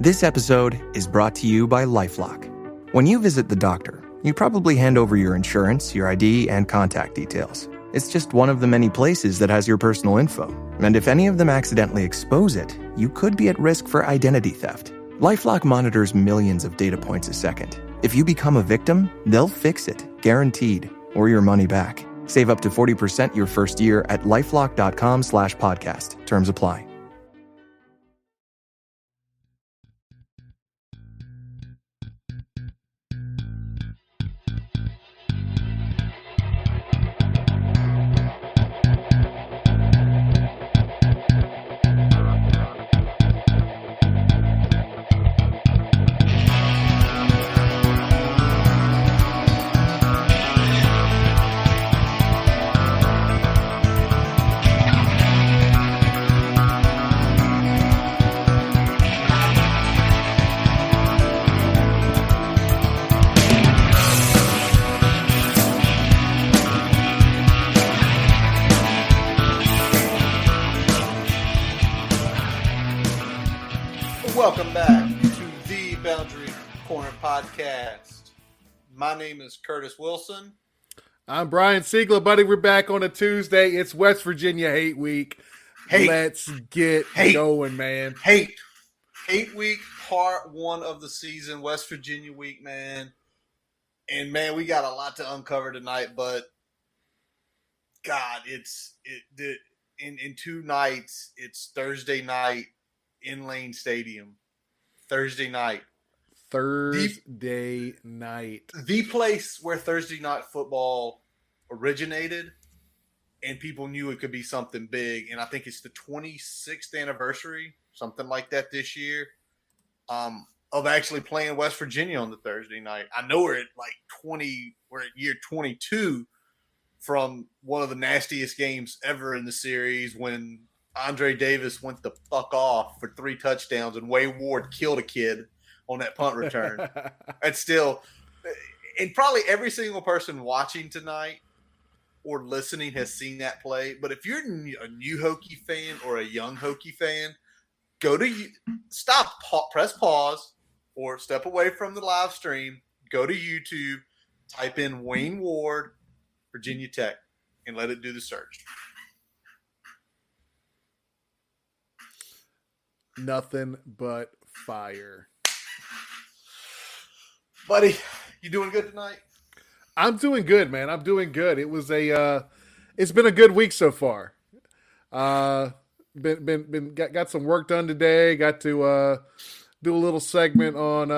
This episode is brought to you by LifeLock. When you visit the doctor, you probably hand over your insurance, your ID, and contact details. It's just one of the many places that has your personal info. And if any of them accidentally expose it, you could be at risk for identity theft. LifeLock monitors millions of data points a second. If you become a victim, they'll fix it, guaranteed, or your money back. Save up to 40% your first year at LifeLock.com/podcast. Terms apply. Welcome back to the Boundary Corner Podcast. My name is Curtis Wilson. I'm Brian Siegler, buddy. We're back on a Tuesday. It's West Virginia Hate Week. Let's get going, man. Hate Week, part one of the season, West Virginia Week, man. And, man, we got a lot to uncover tonight, but, God, in 2 nights, it's Thursday night in Lane Stadium. Thursday night. The place where Thursday night football originated, and people knew it could be something big. And I think it's the 26th anniversary, something like that this year, of actually playing West Virginia on the Thursday night. I know we're at year 22 from one of the nastiest games ever in the series when Andre Davis went the fuck off for 3 touchdowns and Way Ward killed a kid on that punt return. It's still, and probably every single person watching tonight or listening has seen that play. But if you're a new Hokie fan or a young Hokie fan, press pause or step away from the live stream, go to YouTube, type in Wayne Ward, Virginia Tech, and let it do the search. Nothing but fire. Buddy, you doing good tonight? I'm doing good, man. I'm doing good. It's been a good week so far. Got some work done today. Got to do a little segment on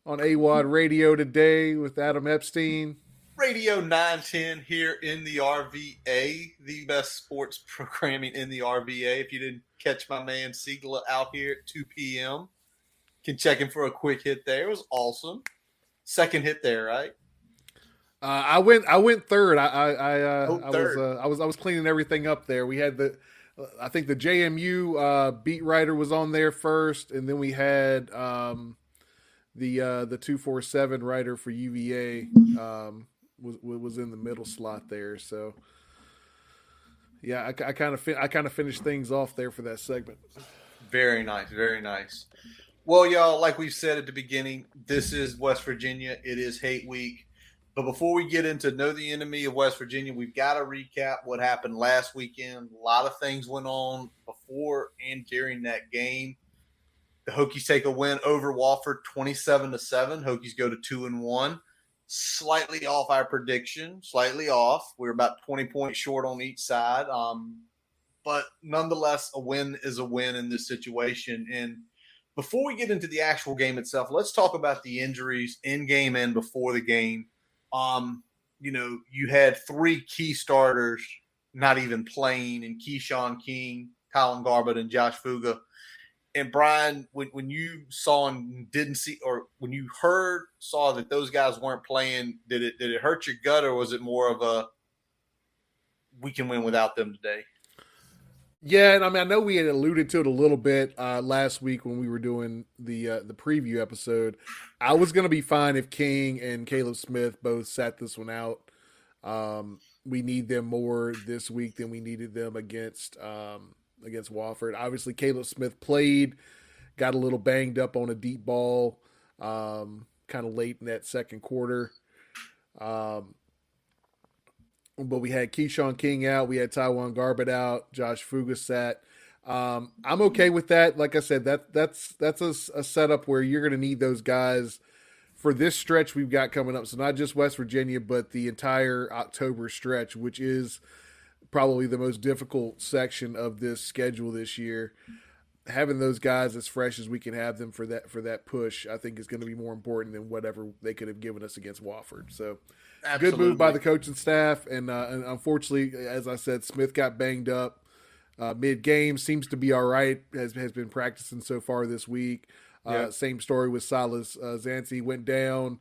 AWOD Radio today with Adam Epstein. Radio 910 here in the RVA, the best sports programming in the RVA. If you didn't catch my man Siegler out here at 2 p.m., can check him for a quick hit there. It was awesome. Second hit there, right? I went third. I was cleaning everything up there. We had I think the JMU beat writer was on there first, and then we had the 247 writer for UVA was in the middle slot there. So yeah, I kind of finished things off there for that segment. Very nice, very nice. Well, y'all, like we said at the beginning, this is West Virginia. It is Hate Week. But before we get into Know the Enemy of West Virginia, we've got to recap what happened last weekend. A lot of things went on before and during that game. The Hokies take a win over Wofford 27-7. Hokies go to 2-1. Slightly off our prediction. Slightly off. We're about 20 points short on each side. But nonetheless, a win is a win in this situation. And before we get into the actual game itself, let's talk about the injuries in game and before the game. You had 3 key starters not even playing, and Keyshawn King, Colin Garbutt, and Josh Fuga. And Brian, when you saw and didn't see, or when you saw that those guys weren't playing, did it hurt your gut, or was it more of a we can win without them today? Yeah, and I know we had alluded to it a little bit last week when we were doing the preview episode. I was going to be fine if King and Caleb Smith both sat this one out. We need them more this week than we needed them against Wofford. Obviously, Caleb Smith played, got a little banged up on a deep ball kind of late in that second quarter. But we had Keyshawn King out. We had Taiwan Garbett out. Josh Fuga sat. I'm okay with that. Like I said, that's a setup where you're going to need those guys for this stretch we've got coming up. So not just West Virginia, but the entire October stretch, which is probably the most difficult section of this schedule this year. Having those guys as fresh as we can have them for that push, I think is going to be more important than whatever they could have given us against Wofford. So Absolutely. Good move by the coaching staff. And unfortunately, as I said, Smith got banged up mid-game. Seems to be all right, has been practicing so far this week. Same story with Silas Zancy. Went down,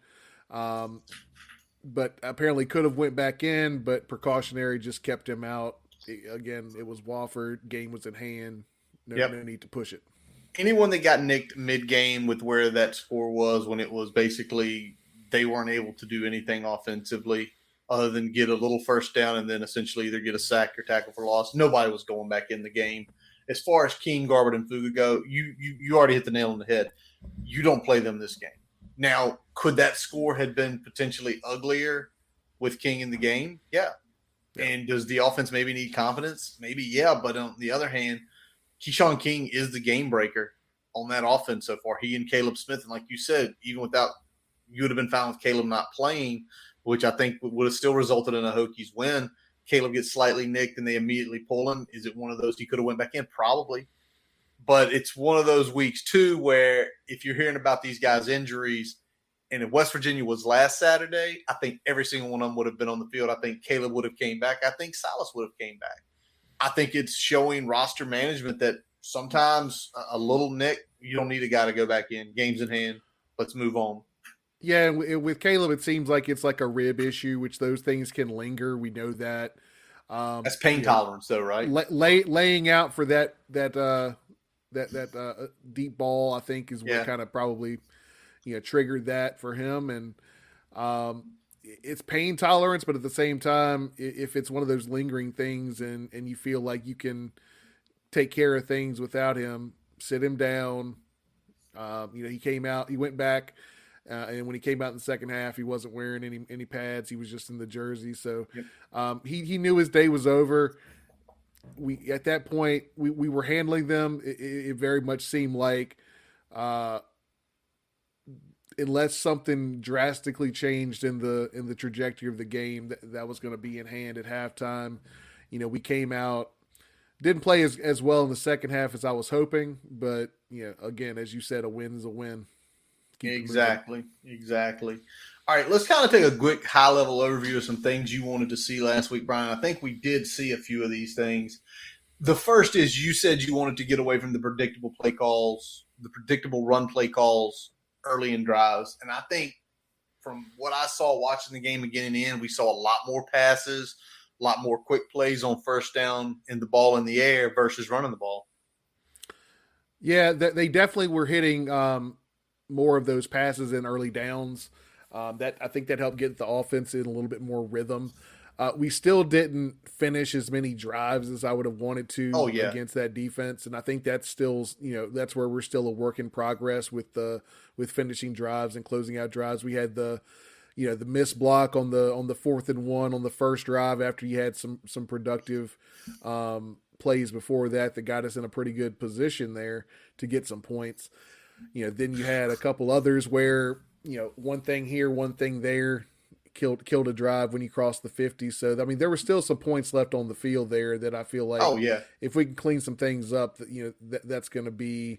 but apparently could have went back in, but precautionary just kept him out. Again, it was Wofford. Game was in hand. No need to push it. Anyone that got nicked mid-game with where that score was when it was basically they weren't able to do anything offensively other than get a little first down and then essentially either get a sack or tackle for loss. Nobody was going back in the game. As far as King, Garbett, and Fuga go, you already hit the nail on the head. You don't play them this game. Now, could that score have been potentially uglier with King in the game? Yeah. And does the offense maybe need confidence? Maybe, yeah. But on the other hand, Keyshawn King is the game breaker on that offense so far. He and Caleb Smith. And like you said, even without – you would have been fine with Caleb not playing, which I think would have still resulted in a Hokies win. Caleb gets slightly nicked and they immediately pull him. Is it one of those he could have went back in? Probably. But it's one of those weeks, too, where if you're hearing about these guys' injuries, and if West Virginia was last Saturday, I think every single one of them would have been on the field. I think Caleb would have came back. I think Silas would have came back. I think it's showing roster management that sometimes a little nick, you don't need a guy to go back in. Game's in hand. Let's move on. Yeah, with Caleb, it seems like it's like a rib issue, which those things can linger. We know that. That's pain tolerance, though, right? Laying out for that deep ball, I think, is what kind of probably triggered that for him. And it's pain tolerance, but at the same time, if it's one of those lingering things and you feel like you can take care of things without him, sit him down. He came out, he went back. And when he came out in the second half, he wasn't wearing any pads. He was just in the jersey. So he knew his day was over. At that point, we were handling them. It very much seemed like unless something drastically changed in the trajectory of the game, that was going to be in hand at halftime. We came out, didn't play as well in the second half as I was hoping. But, again, as you said, a win is a win. Exactly. All right, let's kind of take a quick high-level overview of some things you wanted to see last week, Brian. I think we did see a few of these things. The first is you said you wanted to get away from the predictable play calls, the predictable run play calls early in drives. And I think from what I saw watching the game again and in, we saw a lot more passes, a lot more quick plays on first down and the ball in the air versus running the ball. Yeah, they definitely were hitting more of those passes in early downs. That I think that helped get the offense in a little bit more rhythm. We still didn't finish as many drives as I would have wanted to against that defense, and I think that's still that's where we're still a work in progress with finishing drives and closing out drives. We had the missed block on the 4th and 1 on the first drive after you had some productive plays before that got us in a pretty good position there to get some points. Then you had a couple others where, one thing here, one thing there killed a drive when you crossed the 50. So, there were still some points left on the field there that I feel like if we can clean some things up, that's going to be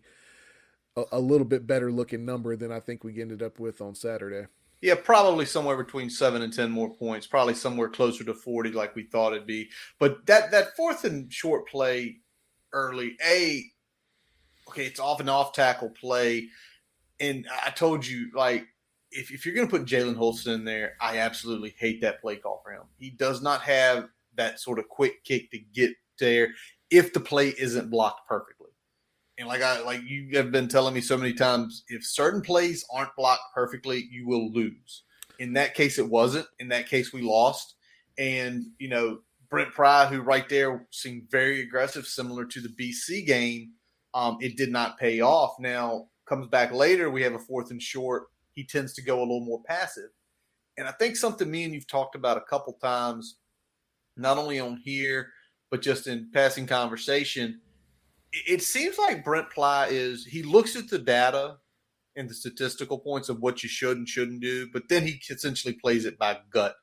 a little bit better looking number than I think we ended up with on Saturday. Yeah, probably somewhere between 7 and 10 more points, probably somewhere closer to 40 like we thought it'd be. But that 4th and short play early, it's off and off tackle play. And I told you, if you're going to put Jalen Holston in there, I absolutely hate that play call for him. He does not have that sort of quick kick to get there if the play isn't blocked perfectly. And like you have been telling me so many times, if certain plays aren't blocked perfectly, you will lose. In that case, it wasn't. In that case, we lost. And, Brent Pry, who right there seemed very aggressive, similar to the BC game, It did not pay off. Now, comes back later, we have a 4th and short. He tends to go a little more passive. And I think something me and you've talked about a couple times, not only on here, but just in passing conversation, it seems like Brent Ply he looks at the data and the statistical points of what you should and shouldn't do, but then he essentially plays it by gut.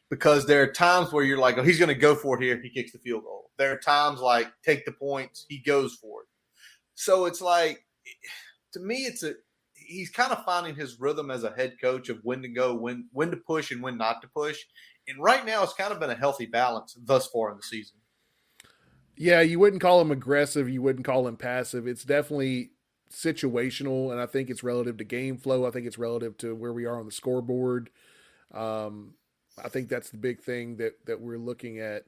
Because there are times where you're like, oh, he's going to go for it here. He kicks the field goal. There are times like, take the points. He goes for it. So it's like, to me, he's kind of finding his rhythm as a head coach of when to go, when to push and when not to push. And right now it's kind of been a healthy balance thus far in the season. Yeah, you wouldn't call him aggressive. You wouldn't call him passive. It's definitely situational, and I think it's relative to game flow. I think it's relative to where we are on the scoreboard. I think that's the big thing that we're looking at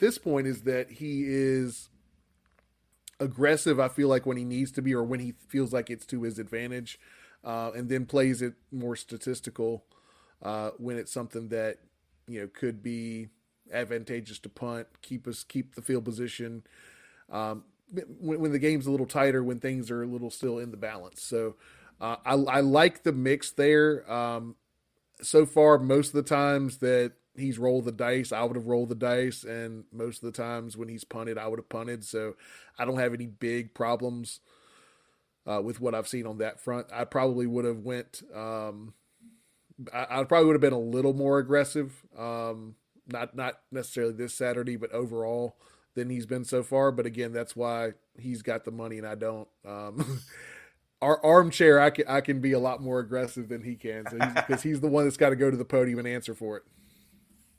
this point, is that he is aggressive, I feel like, when he needs to be or when he feels like it's to his advantage, and then plays it more statistical when it's something that, could be advantageous to punt, keep the field position, when the game's a little tighter, when things are a little still in the balance. So I like the mix there. So far, most of the times that he's rolled the dice, I would have rolled the dice, and most of the times when he's punted, I would have punted. So I don't have any big problems with what I've seen on that front. I probably would have went. I probably would have been a little more aggressive, not necessarily this Saturday, but overall than he's been so far. But again, that's why he's got the money and I don't. Our armchair, I can be a lot more aggressive than he can, so because he's the one that's got to go to the podium and answer for it.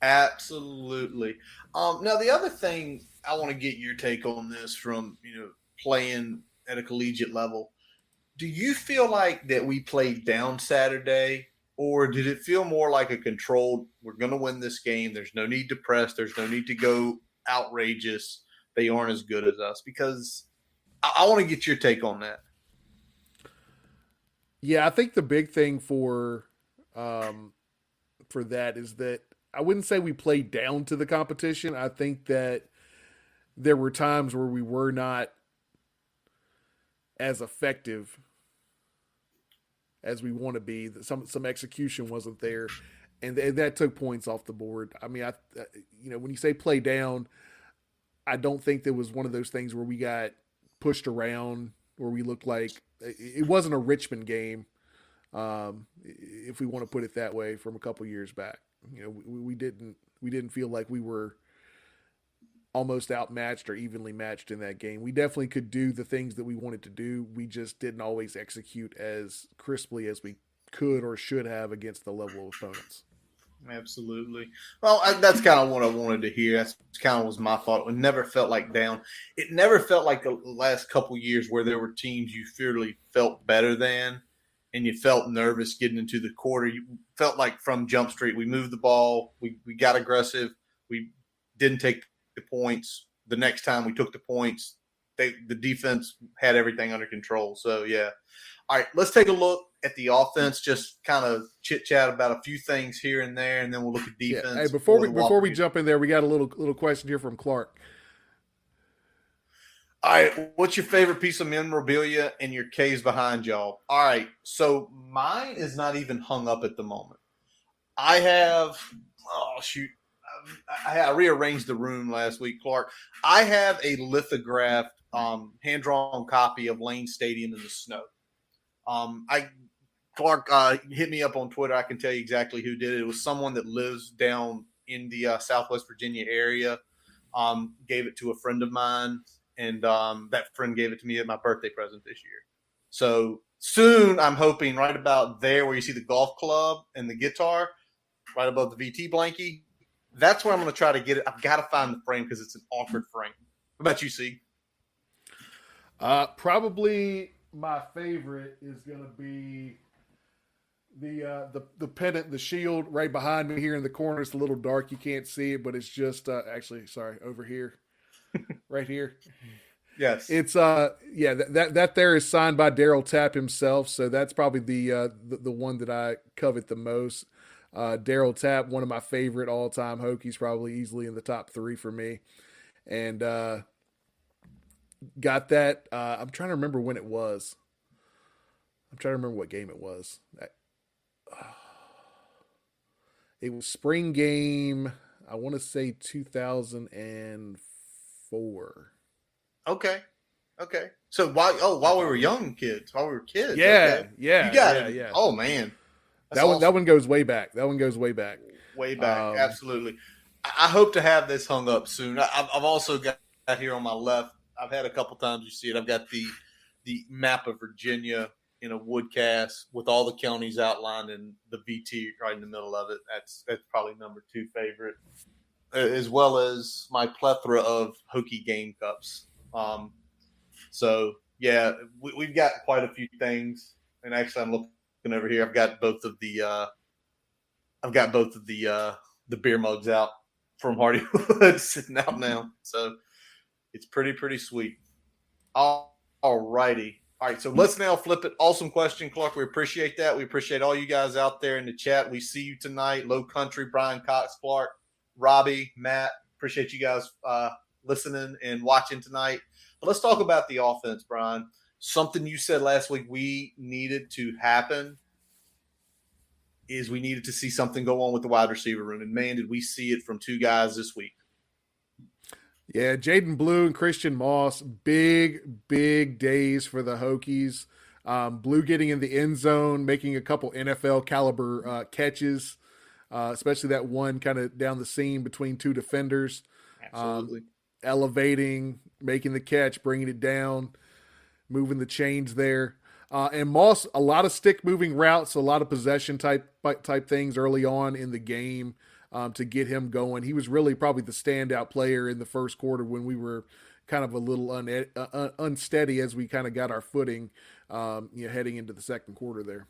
Absolutely. Now, the other thing I want to get your take on this from playing at a collegiate level. Do you feel like that we played down Saturday, or did it feel more like a controlled? We're going to win this game. There's no need to press. There's no need to go outrageous. They aren't as good as us. Because I want to get your take on that. Yeah, I think the big thing for that is that I wouldn't say we played down to the competition. I think that there were times where we were not as effective as we want to be. Some execution wasn't there, and that took points off the board. I mean, when you say play down, I don't think there was one of those things where we got pushed around, where we looked like it wasn't a Richmond game, if we want to put it that way, from a couple years back. We didn't feel like we were almost outmatched or evenly matched in that game. We definitely could do the things that we wanted to do. We just didn't always execute as crisply as we could or should have against the level of opponents. Absolutely. Well, that's kind of what I wanted to hear. That's kind of was my thought. It never felt like down. It never felt like the last couple years where there were teams you fairly felt better than, and you felt nervous getting into the quarter. You felt like from Jump Street, we moved the ball, we got aggressive, we didn't take the points. The next time we took the points, the defense had everything under control. So, yeah. All right, let's take a look at the offense, just kind of chit-chat about a few things here and there, and then we'll look at defense. Yeah. Hey, before we jump in there, we got a little question here from Clark. All right, what's your favorite piece of memorabilia and your K's behind y'all? All right, so mine is not even hung up at the moment. I have I rearranged the room last week, Clark. I have a lithographed, hand-drawn copy of Lane Stadium in the snow. Clark hit me up on Twitter. I can tell you exactly who did it. It was someone that lives down in the Southwest Virginia area. Gave it to a friend of mine, and that friend gave it to me at my birthday present this year. So soon, I'm hoping right about there where you see the golf club and the guitar, right above the VT blankie. That's where I'm going to try to get it. I've got to find the frame because it's an awkward frame. What about you, C? Probably my favorite is going to be the pennant, the shield right behind me here in the corner. It's a little dark. You can't see it, but it's just over here, right here. Yes. It's that there is signed by Daryl Tapp himself. So that's probably the one that I covet the most. Daryl Tapp, one of my favorite all-time Hokies, probably easily in the top 3 for me. And got that. I'm trying to remember when it was. I'm trying to remember what game it was. It was spring game. I want to say 2004. Okay. Okay. So while we were young kids, while we were kids. Yeah, Okay. yeah, You got yeah, it. yeah. Oh man. That's That one, awesome. that one goes way back. That one goes way back. Way back. Absolutely. I hope to have this hung up soon. I've also got here on my left. I've had a couple times you see it. I've got the map of Virginia in a wood cast with all the counties outlined and the VT right in the middle of it. That's probably number 2 favorite, as well as my plethora of Hokie game cups. So yeah, we've got quite a few things. And actually, I'm looking over here. I've got both of the beer mugs out from Hardywood sitting out now. So it's pretty sweet. All righty. All right, so let's now flip it. Awesome question, Clark. We appreciate that. We appreciate all you guys out there in the chat. We see you tonight. Low Country, Brian Cox, Clark, Robbie, Matt. Appreciate you guys listening and watching tonight. But let's talk about the offense, Brian. Something you said last week we needed to happen is we needed to see something go on with the wide receiver room. And, man, did we see it from 2 guys this week. Yeah, Jaden Blue and Christian Moss, big days for the Hokies. Blue getting in the end zone, making a couple NFL caliber catches, especially that one kind of down the seam between 2 defenders. Absolutely. Elevating, making the catch, bringing it down, moving the chains there. And Moss, a lot of stick moving routes, a lot of possession type things early on in the game. To get him going. He was really probably the standout player in the first quarter when we were kind of a little unsteady as we kind of got our footing heading into the second quarter there.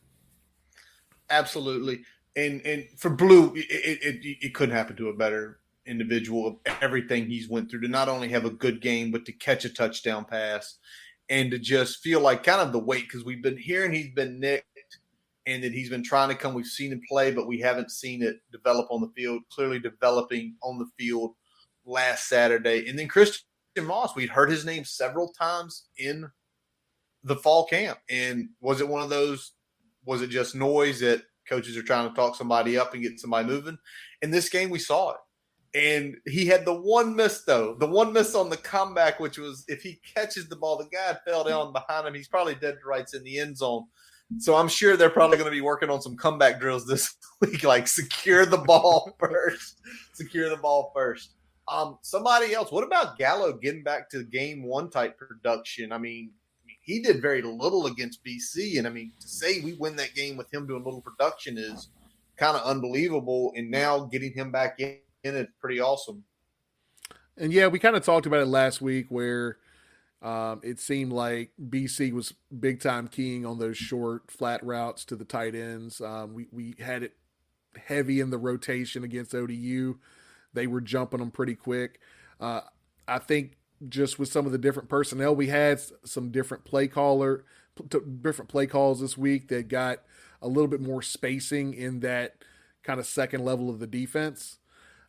Absolutely. And for Blue, it couldn't happen to a better individual of everything he's went through, to not only have a good game, but to catch a touchdown pass and to just feel like kind of the weight, because we've been hearing he's been nicked and that he's been trying to come. We've seen him play, but we haven't seen it develop on the field, clearly developing on the field last Saturday. And then Christian Moss, we'd heard his name several times in the fall camp. And was it one of those, was it just noise that coaches are trying to talk somebody up and get somebody moving? In this game, we saw it. And he had the one miss, though, the one miss on the comeback, which was if he catches the ball, the guy fell down behind him. He's probably dead to rights in the end zone. So I'm sure they're probably going to be working on some comeback drills this week, like secure the ball first. Secure the ball first. Somebody else, what about Gallo getting back to game 1 type production? I mean, he did very little against BC. And, I mean, to say we win that game with him doing little production is kind of unbelievable. And now getting him back in it's pretty awesome. And, yeah, we kind of talked about it last week where it seemed like BC was big time keying on those short, flat routes to the tight ends. We had it heavy in the rotation against ODU. They were jumping them pretty quick. I think just with some of the different personnel we had, some different play calls this week that got a little bit more spacing in that kind of second level of the defense.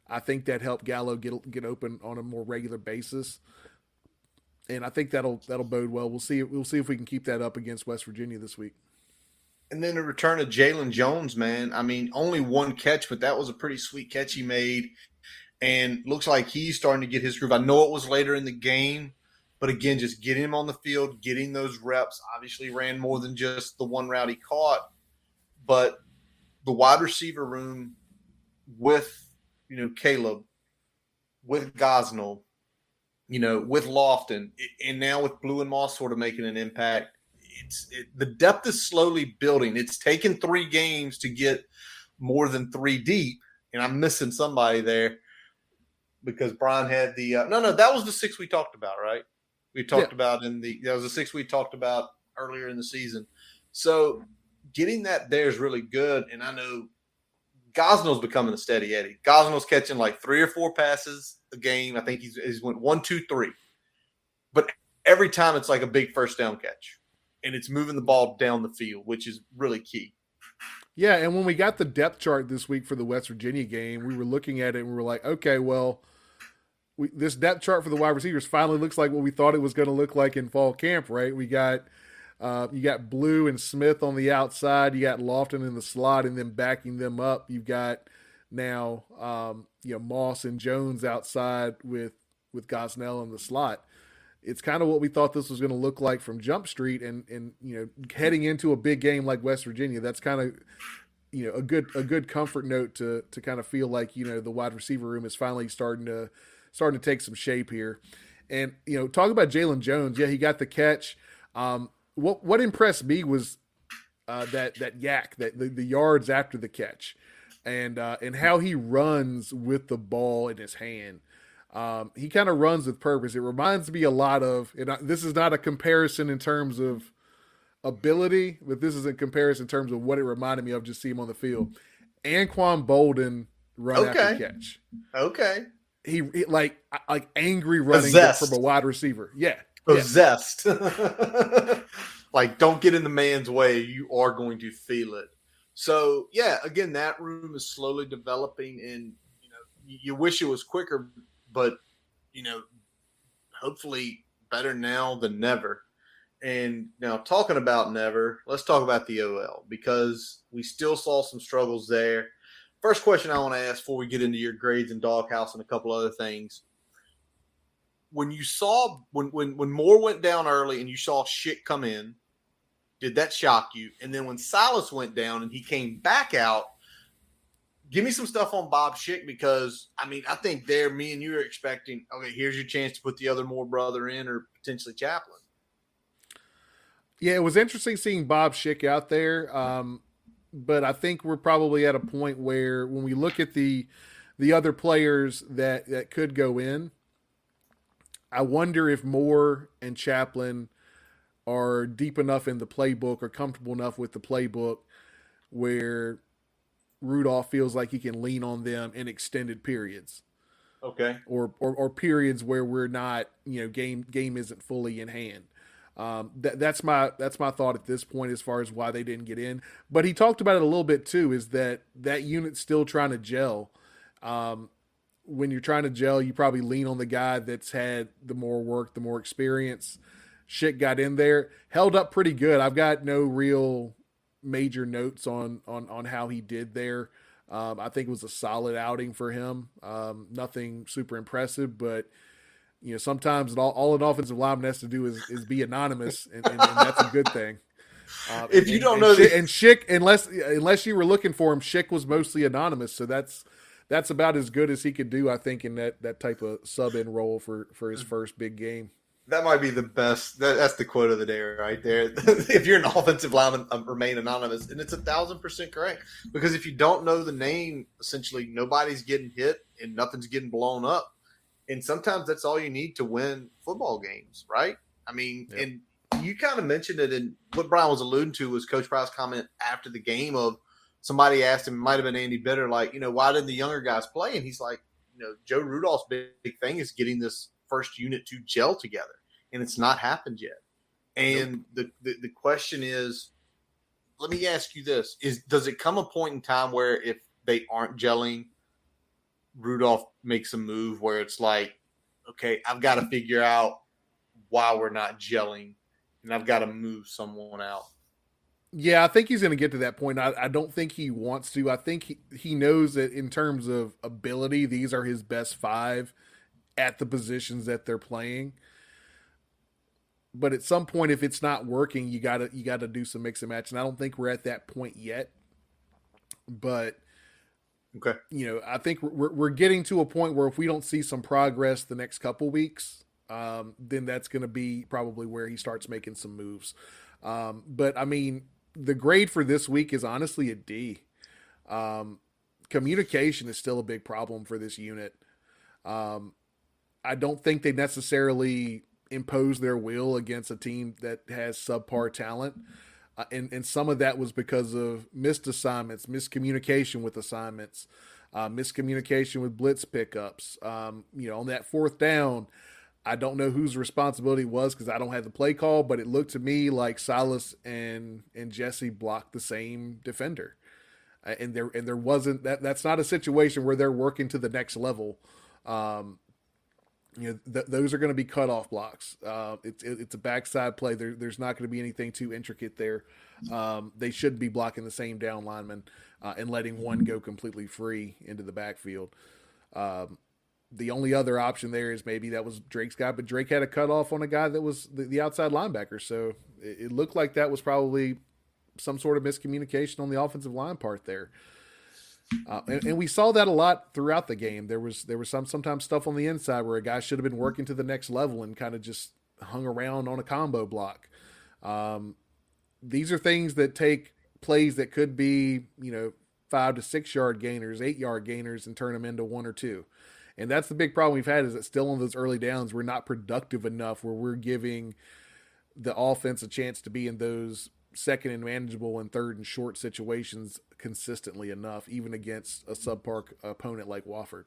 I think that helped Gallo get open on a more regular basis. And I think that'll bode well. We'll see if we can keep that up against West Virginia this week. And then the return of Jalen Jones, man. I mean, only 1 catch, but that was a pretty sweet catch he made. And looks like he's starting to get his groove. I know it was later in the game, but again, just getting him on the field, getting those reps. Obviously ran more than just the 1 route he caught. But the wide receiver room with, Caleb, with Gosnell, with Lofton, and now with Blue and Moss sort of making an impact, the depth is slowly building. It's taken 3 games to get more than 3 deep, and I'm missing somebody there because Brian had the no, that was the 6 we talked about, right? We talked about that was the 6 we talked about earlier in the season. So getting that there is really good, and I know Gosnell's becoming a steady Eddie. Gosnell's catching like 3 or 4 passes a game. I think he's went 1, 2, 3. But every time it's like a big first down catch. And it's moving the ball down the field, which is really key. Yeah, and when we got the depth chart this week for the West Virginia game, we were looking at it and we were like, okay, well, this depth chart for the wide receivers finally looks like what we thought it was going to look like in fall camp, right? We got you got Blue and Smith on the outside, you got Lofton in the slot, and then backing them up, you've got now Moss and Jones outside with Gosnell in the slot. It's kind of what we thought this was going to look like from Jump Street, and heading into a big game like West Virginia, that's kind of a good comfort note to kind of feel like the wide receiver room is finally starting to take some shape here. And talk about Jalen Jones, yeah, he got the catch. What impressed me was that yak, that the yards after the catch, and how he runs with the ball in his hand. He kind of runs with purpose. It reminds me a lot of, and this is not a comparison in terms of ability, but this is a comparison in terms of what it reminded me of. Just see him on the field. Anquan Bolden run after catch. Okay. He like angry running from a wide receiver. Yeah. Possessed. Like, don't get in the man's way. You are going to feel it. So, yeah, again, that room is slowly developing, and, you wish it was quicker, but, hopefully better now than never. And now, talking about never, let's talk about the OL, because we still saw some struggles there. First question I want to ask before we get into your grades and doghouse and a couple other things. When you saw when Moore went down early and you saw Schick come in, did that shock you? And then when Silas went down and he came back out, give me some stuff on Bob Schick, because I think me and you are expecting, okay, here's your chance to put the other Moore brother in, or potentially Chaplin. Yeah, it was interesting seeing Bob Schick out there, but I think we're probably at a point where when we look at the other players that could go in, I wonder if Moore and Chaplin are deep enough in the playbook or comfortable enough with the playbook where Rudolph feels like he can lean on them in extended periods. Okay. Or periods where we're not, game isn't fully in hand. That's my thought at this point as far as why they didn't get in. But he talked about it a little bit too, is that unit's still trying to gel. When you're trying to gel, you probably lean on the guy that's had the more work, the more experience. Schick got in there, held up pretty good. I've got no real major notes on how he did there. I think it was a solid outing for him. Nothing super impressive, but sometimes all an offensive lineman has to do is be anonymous, and that's a good thing. If you don't know, and Schick, unless you were looking for him, Schick was mostly anonymous, so that's about as good as he could do, I think, in that type of sub-in role for his first big game. That might be the best. That's the quote of the day right there. If you're an offensive lineman, remain anonymous. And it's 1,000% correct. Because if you don't know the name, essentially nobody's getting hit and nothing's getting blown up. And sometimes that's all you need to win football games, right? And you kind of mentioned it, and what Brian was alluding to was Coach Price's comment after the game of somebody asked him, it might have been Andy Bitter, like, why didn't the younger guys play? And he's like, Joe Rudolph's big thing is getting this first unit to gel together, and it's not happened yet. And the question is, let me ask you this, does it come a point in time where if they aren't gelling, Rudolph makes a move where it's like, okay, I've got to figure out why we're not gelling, and I've got to move someone out? Yeah, I think he's going to get to that point. I don't think he wants to. I think he knows that in terms of ability, these are his best five at the positions that they're playing. But at some point, if it's not working, you gotta do some mix and match. And I don't think we're at that point yet. But okay, I think we're getting to a point where if we don't see some progress the next couple weeks, then that's going to be probably where he starts making some moves. But the grade for this week is honestly a D. Communication is still a big problem for this unit. I don't think they necessarily impose their will against a team that has subpar talent. And some of that was because of missed assignments, miscommunication with assignments, miscommunication with blitz pickups. On that fourth down, I don't know whose responsibility it was because I don't have the play call, but it looked to me like Silas and Jesse blocked the same defender. And there wasn't that's not a situation where they're working to the next level. those are going to be cutoff blocks. It's a backside play. There's not going to be anything too intricate there. They should be blocking the same down lineman and letting one go completely free into the backfield. The only other option there is maybe that was Drake's guy, but Drake had a cutoff on a guy that was the outside linebacker. So it looked like that was probably some sort of miscommunication on the offensive line part there. And we saw that a lot throughout the game. There was sometimes stuff on the inside where a guy should have been working to the next level and kind of just hung around on a combo block. These are things that take plays that could be 5 to 6 yard gainers, 8 yard gainers, and turn them into 1 or 2. And that's the big problem we've had, is that still on those early downs, we're not productive enough where we're giving the offense a chance to be in those second and manageable and third and short situations consistently enough, even against a subpar opponent like Wofford.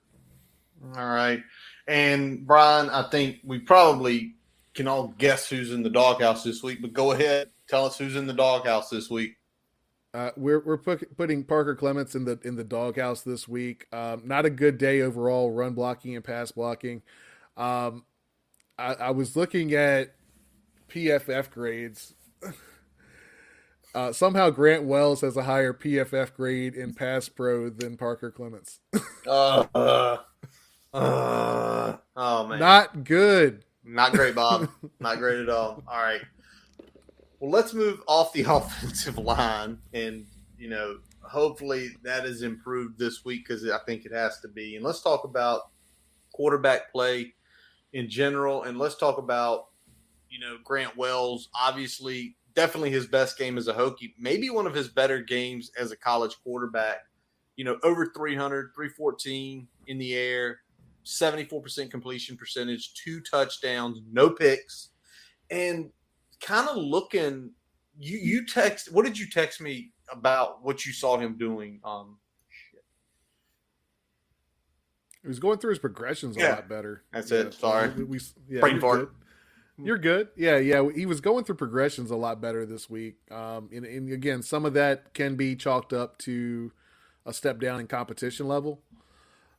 All right. And Brian, I think we probably can all guess who's in the doghouse this week, but go ahead. Tell us who's in the doghouse this week. We're putting Parker Clements in the doghouse this week. Not a good day overall, run blocking and pass blocking. I was looking at PFF grades. Somehow Grant Wells has a higher PFF grade in pass pro than Parker Clements. Oh man, not good. Not great, Bob. Not great at all. All right. Well, let's move off the offensive line, and hopefully that is improved this week, because I think it has to be. And let's talk about quarterback play in general, and let's talk about Grant Wells. Obviously, definitely his best game as a Hokie, maybe one of his better games as a college quarterback. Over 300, 314 in the air, 74% completion percentage, 2 touchdowns, no picks, and kind of looking, what did you text me about what you saw him doing? He was going through his progressions a lot better. That's it. Sorry. Brain fart. You're good. Yeah. He was going through progressions a lot better this week. And again, some of that can be chalked up to a step down in competition level,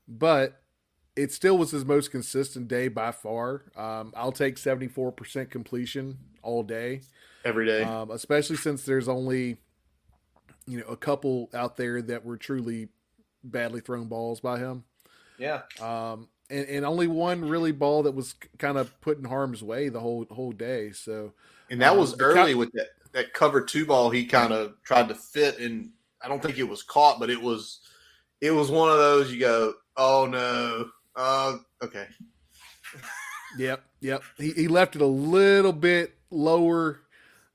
but it still was his most consistent day by far. I'll take 74% completion all day. Every day. Especially since there's only, a couple out there that were truly badly thrown balls by him. Yeah. And only one really ball that was kind of put in harm's way the whole day. So, and that was early with that cover 2 ball. He kind of tried to fit, and I don't think it was caught, but it was one of those you go, oh no. Okay. Yep. He left it a little bit lower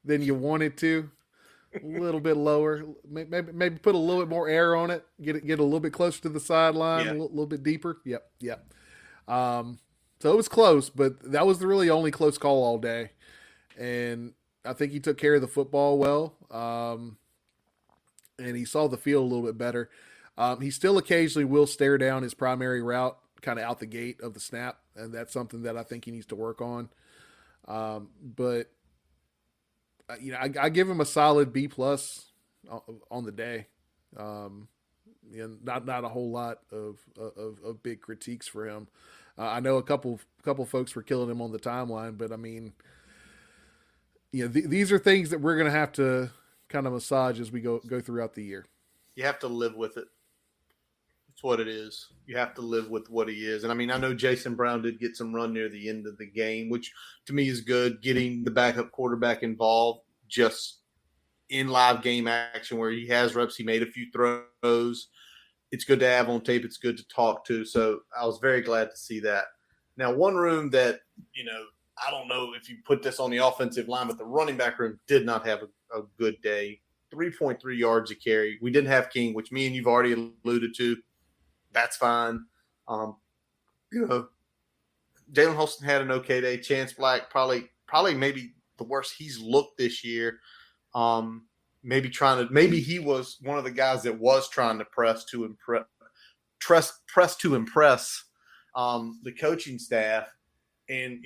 than you wanted to. A little bit lower. Maybe put a little bit more air on it. Get a little bit closer to the sideline. A little bit deeper. Yep. So it was close, but that was the really only close call all day. And I think he took care of the football well. And he saw the field a little bit better. He still occasionally will stare down his primary route kind of out the gate of the snap, and that's something that I think he needs to work on. But I give him a solid B+ on the day. Not a whole lot of big critiques for him. I know a couple folks were killing him on the timeline, but I mean, these are things that we're going to have to kind of massage as we go throughout the year. You have to live with it. It's what it is. You have to live with what he is. And I mean, I know Jason Brown did get some run near the end of the game, which to me is good, getting the backup quarterback involved just in live game action where he has reps. He made a few throws. It's good to have on tape. It's good to talk to. So I was very glad to see that. Now, one room that, I don't know if you put this on the offensive line, but the running back room did not have a good day. 3.3 yards a carry. We didn't have King, which me and you've already alluded to. That's fine. Jalen Holston had an okay day. Chance Black probably maybe the worst he's looked this year. Maybe he was one of the guys that was trying to press to impress the coaching staff, and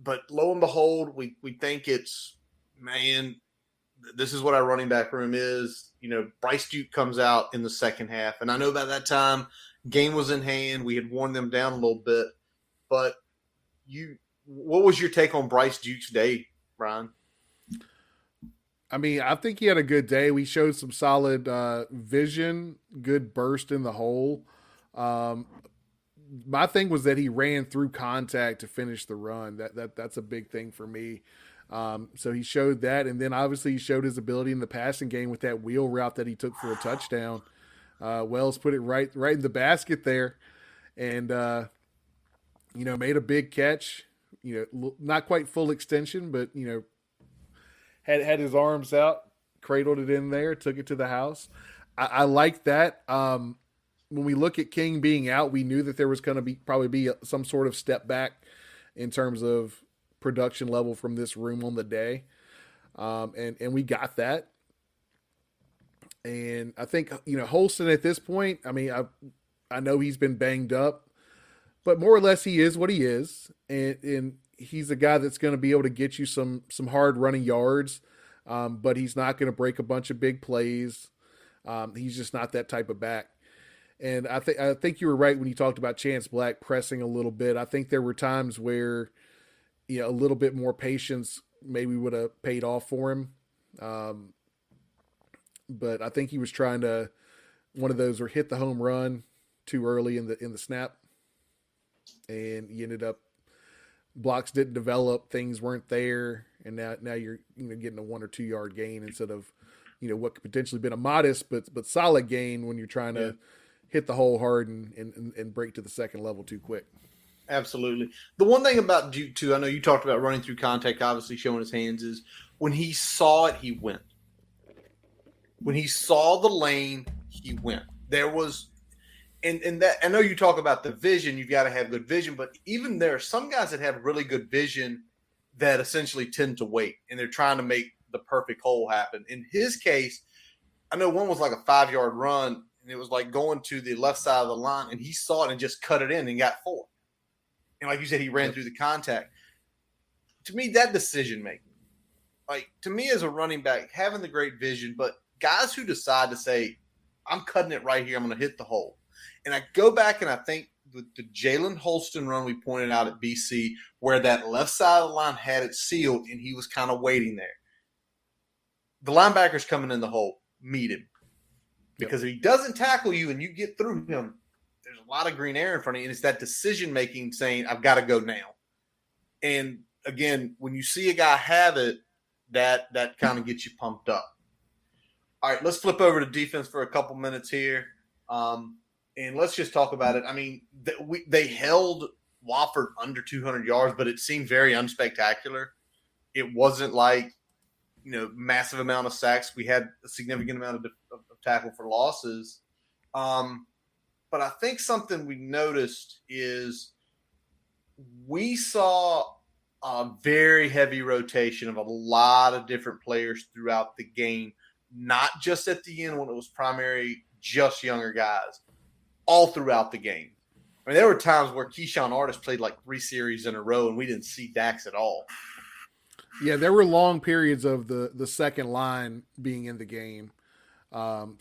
but lo and behold, we think it's, man, this is what our running back room is. Bryce Duke comes out in the second half. And I know by that time, game was in hand. We had worn them down a little bit. But what was your take on Bryce Duke's day, Brian? I mean, I think he had a good day. We showed some solid vision, good burst in the hole. My thing was that he ran through contact to finish the run. That's a big thing for me. So he showed that, and then obviously he showed his ability in the passing game with that wheel route that he took for a touchdown. Wells put it right in the basket there, and made a big catch. Not quite full extension, but had his arms out, cradled it in there, took it to the house. I like that. When we look at King being out, we knew that there was going to probably be some sort of step back in terms of production level from this room on the day. And we got that. And I think, Holston at this point, I mean, I know he's been banged up, but more or less he is what he is. And he's a guy that's going to be able to get you some hard running yards, but he's not going to break a bunch of big plays. He's just not that type of back. And I think you were right when you talked about Chance Black pressing a little bit. I think there were times where, a little bit more patience maybe would have paid off for him. But I think he was trying to, one of those, or hit the home run too early in the snap, and he ended up, blocks didn't develop, things weren't there, and now you're getting a 1 or 2 yard gain instead of what could potentially been a modest but solid gain when you're trying to hit the hole hard and break to the second level too quick. Absolutely. The one thing about Duke too, I know you talked about running through contact, obviously showing his hands, is when he saw it, he went. When he saw the lane, he went. There was, and that, I know you talk about the vision, you've got to have good vision, but even there are some guys that have really good vision that essentially tend to wait, and they're trying to make the perfect hole happen. In his case, I know one was like a 5 yard run, and it was like going to the left side of the line, and he saw it and just cut it in and got 4. And like you said, he ran through the contact. To me, that decision making, like to me as a running back, having the great vision, but guys who decide to say, I'm cutting it right here, I'm going to hit the hole. And I go back and I think the Jalen Holston run we pointed out at BC, where that left side of the line had it sealed and he was kind of waiting there. The linebacker's coming in the hole, meet him. Because if he doesn't tackle you and you get through him, there's a lot of green air in front of you, and it's that decision-making saying, I've got to go now. And, again, when you see a guy have it, that kind of gets you pumped up. All right, let's flip over to defense for a couple minutes here, and let's just talk about it. I mean, they held Wofford under 200 yards, but it seemed very unspectacular. It wasn't like, massive amount of sacks. We had a significant amount of tackle for losses. But I think something we noticed is we saw a very heavy rotation of a lot of different players throughout the game, not just at the end when it was primary, just younger guys, all throughout the game. I mean, there were times where Keyshawn Artis played like 3 series in a row, and we didn't see Dax at all. Yeah, there were long periods of the second line being in the game.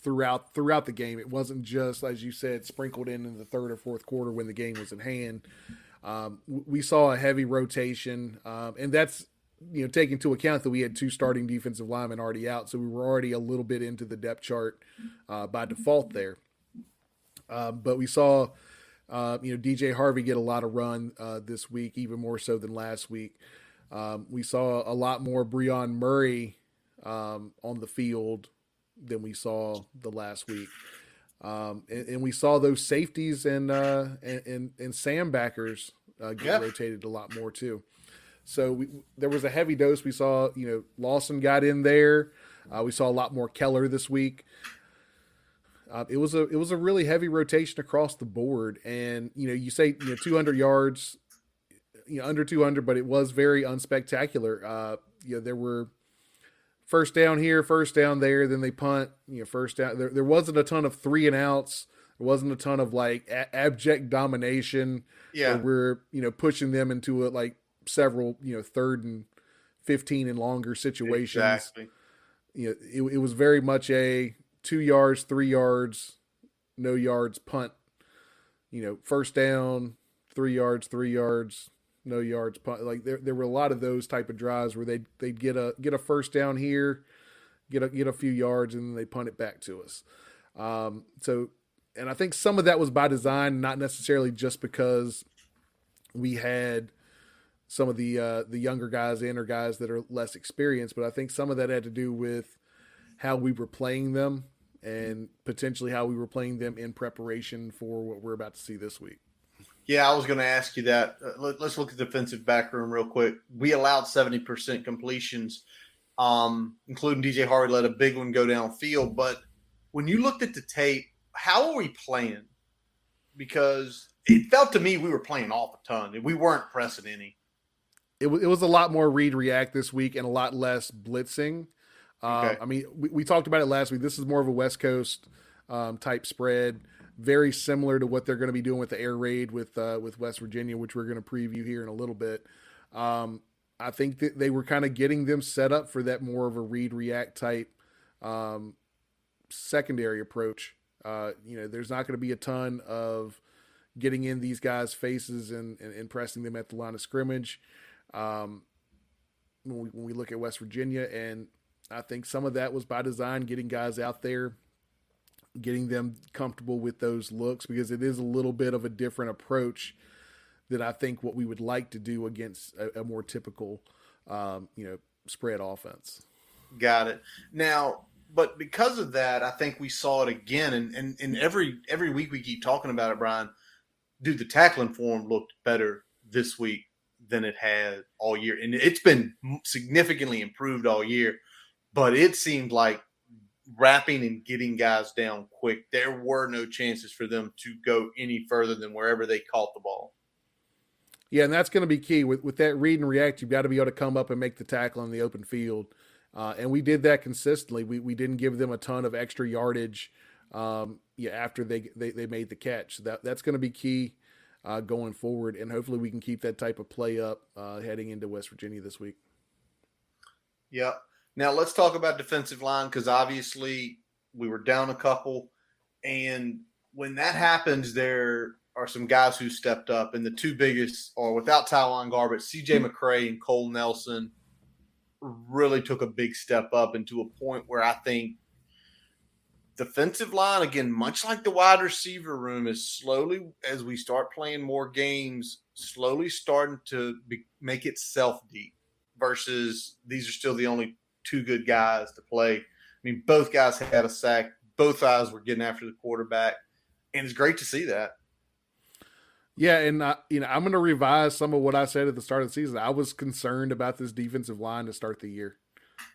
Throughout the game. It wasn't just, as you said, sprinkled in the third or fourth quarter when the game was in hand. We saw a heavy rotation, and that's taking into account that we had 2 starting defensive linemen already out, so we were already a little bit into the depth chart by default there. But we saw DJ Harvey get a lot of run this week, even more so than last week. We saw a lot more Breon Murray on the field than we saw the last week. And we saw those safeties and Sam backers get rotated a lot more too. So there was a heavy dose. We saw, Lawson got in there. We saw a lot more Keller this week. It was a really heavy rotation across the board. And, you say, 200 yards, under 200, but it was very unspectacular. There were first down here, first down there, then they punt, first down. There wasn't a ton of 3 and outs. There wasn't a ton of like abject domination. Yeah. Where we're, pushing them into several, 3rd and 15 and longer situations. Exactly. It was very much a 2 yards, 3 yards, no yards punt, first down, 3 yards, no yards. Punt. Like there were a lot of those type of drives where they'd get a first down here, get a few yards, and then they punt it back to us. And I think some of that was by design, not necessarily just because we had some of the younger guys in or guys that are less experienced, but I think some of that had to do with how we were playing them and potentially how we were playing them in preparation for what we're about to see this week. Yeah, I was going to ask you that. Let's look at the defensive back room real quick. We allowed 70% completions, including DJ Harvey let a big one go downfield. But when you looked at the tape, how are we playing? Because it felt to me we were playing off a ton. We weren't pressing any. It was a lot more read react this week and a lot less blitzing. Okay. I mean, we talked about it last week. This is more of a West Coast type spread, very similar to what they're going to be doing with the air raid with West Virginia, which we're going to preview here in a little bit. I think that they were kind of getting them set up for that more of a read react type secondary approach. There's not going to be a ton of getting in these guys' faces and pressing them at the line of scrimmage. When we look at West Virginia, and I think some of that was by design, getting guys out there, getting them comfortable with those looks, because it is a little bit of a different approach than I think what we would like to do against a more typical, spread offense. Got it. Now, but because of that, I think we saw it again, and every week we keep talking about it, Brian. Dude, the tackling form looked better this week than it had all year, and it's been significantly improved all year. But it seemed like wrapping and getting guys down quick, there were no chances for them to go any further than wherever they caught the ball. Yeah, and that's going to be key. With that read and react, you've got to be able to come up and make the tackle in the open field. And we did that consistently. We didn't give them a ton of extra yardage after they made the catch. So that's going to be key going forward, and hopefully we can keep that type of play up heading into West Virginia this week. Yeah. Now let's talk about defensive line, because obviously we were down a couple, and when that happens, there are some guys who stepped up, and the two biggest are, without Tywan Garbett, CJ McCray and Cole Nelson really took a big step up, and to a point where I think defensive line, again, much like the wide receiver room, is slowly, as we start playing more games, slowly starting to make itself deep, versus these are still the only two good guys to play. I mean, both guys had a sack. Both guys were getting after the quarterback, and it's great to see that. Yeah, and I'm going to revise some of what I said at the start of the season. I was concerned about this defensive line to start the year.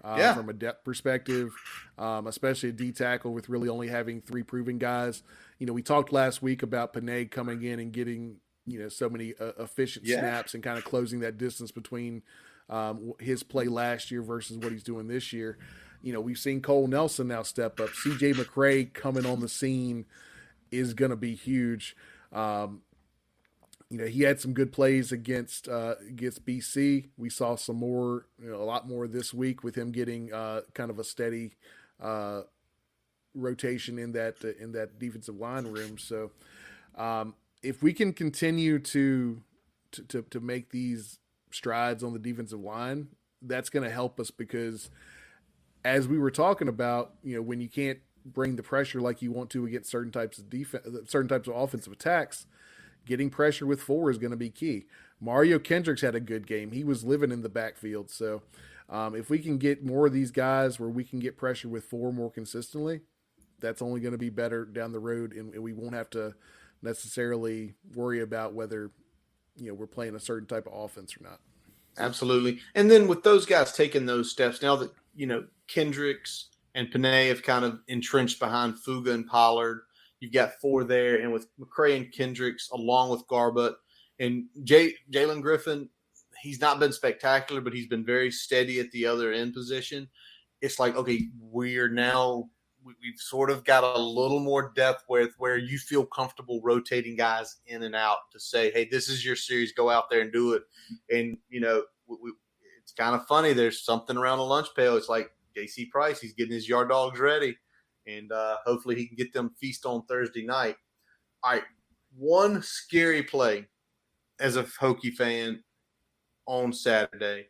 From a depth perspective, especially a D tackle with really only having 3 proven guys. We talked last week about Panay coming in and getting, so many efficient snaps and kind of closing that distance between his play last year versus what he's doing this year. We've seen Cole Nelson now step up. CJ McCray coming on the scene is going to be huge. He had some good plays against BC. We saw some more, a lot more this week with him getting kind of a steady rotation in that defensive line room. So if we can continue to make these strides on the defensive line, that's going to help us, because as we were talking about, when you can't bring the pressure like you want to against certain types of offensive attacks, getting pressure with 4 is going to be key. Mario Kendricks had a good game. He was living in the backfield. So if we can get more of these guys where we can get pressure with 4 more consistently, that's only going to be better down the road, and we won't have to necessarily worry about whether we're playing a certain type of offense or not. Absolutely. And then with those guys taking those steps, now that Kendricks and Panay have kind of entrenched behind Fuga and Pollard, you've got 4 there, and with McCray and Kendricks, along with Garbett and Jalen Griffin, he's not been spectacular, but he's been very steady at the other end position. It's like, okay, we've sort of got a little more depth with where you feel comfortable rotating guys in and out to say, hey, this is your series, go out there and do it. And, it's kind of funny. There's something around the lunch pail. It's like J.C. Price, he's getting his yard dogs ready. And hopefully he can get them feast on Thursday night. All right, one scary play as a Hokie fan on Saturday,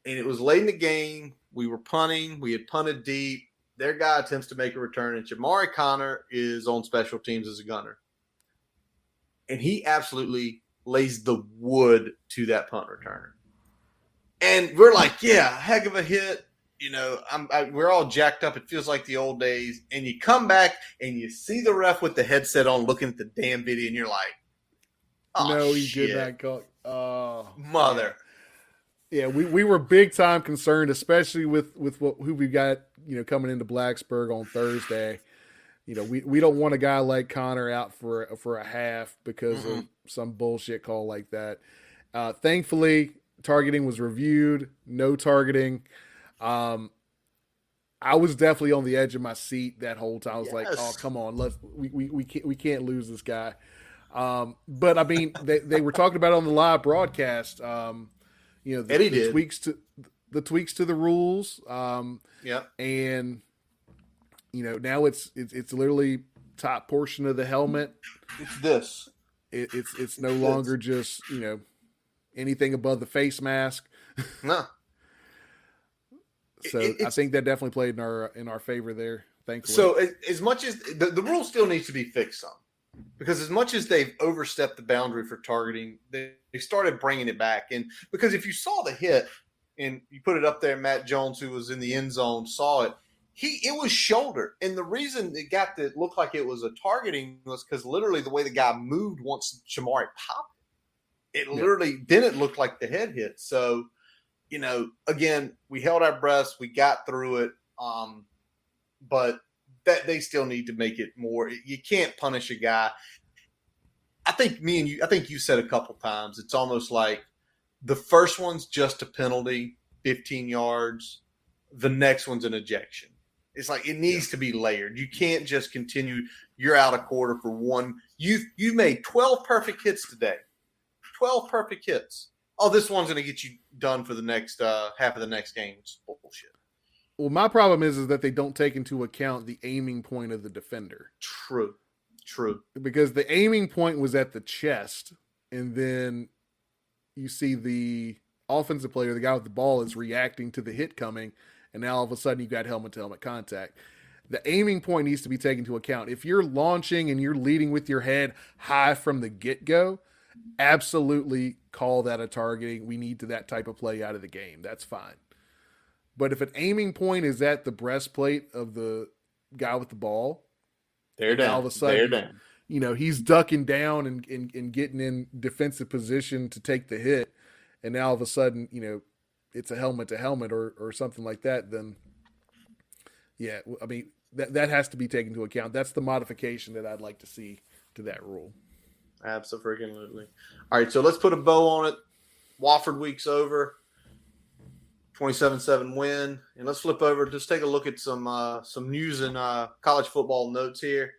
and it was late in the game. We were punting. We had punted deep. Their guy attempts to make a return, and Jamari Connor is on special teams as a gunner. And he absolutely lays the wood to that punt returner. And we're like, yeah, heck of a hit. We're all jacked up. It feels like the old days. And you come back and you see the ref with the headset on looking at the damn video, and you're like, oh, no, he shit. did not call. Oh, mother. Yeah, we were big time concerned, especially with who we got, coming into Blacksburg on Thursday. We don't want a guy like Connor out for a half because of some bullshit call like that. Thankfully, targeting was reviewed, no targeting. I was definitely on the edge of my seat that whole time. I was like, oh, come on, we can't lose this guy. But I mean, they were talking about it on the live broadcast. The tweaks to the rules. And now it's literally top portion of the helmet. It's this. It's no longer just anything above the face mask. No. So I think that definitely played in our favor there. Thankfully. So as much as the rule still needs to be fixed some, because as much as they've overstepped the boundary for targeting, they started bringing it back. And because if you saw the hit and you put it up there, Matt Jones, who was in the end zone, saw it. It was shoulder. And the reason it got to look like it was a targeting was because literally the way the guy moved once Shamari popped it literally didn't look like the head hit. So, again, we held our breaths. We got through it. But that they still need to make it more. You can't punish a guy. I think you said a couple times, it's almost like the first one's just a penalty, 15 yards. The next one's an ejection. It's like it needs to be layered. You can't just continue. You're out a quarter for one. You made 12 perfect hits today. 12 perfect hits. Oh, this one's going to get you done for the next half of the next game. It's bullshit. Well, my problem is that they don't take into account the aiming point of the defender. True. Because the aiming point was at the chest, and then you see the offensive player, the guy with the ball, is reacting to the hit coming, and now all of a sudden you got helmet-to-helmet contact. The aiming point needs to be taken into account. If you're launching and you're leading with your head high from the get-go, absolutely call that a targeting. We need that type of play out of the game. That's fine. But if an aiming point is at the breastplate of the guy with the ball, they're down. All of a sudden, he's ducking down and getting in defensive position to take the hit, and now all of a sudden, it's a helmet to helmet or something like that. Then, I mean that has to be taken into account. That's the modification that I'd like to see to that rule. Absolutely. All right, so let's put a bow on it. Wofford week's over. 27-7 win. And let's flip over. Just take a look at some news and college football notes here.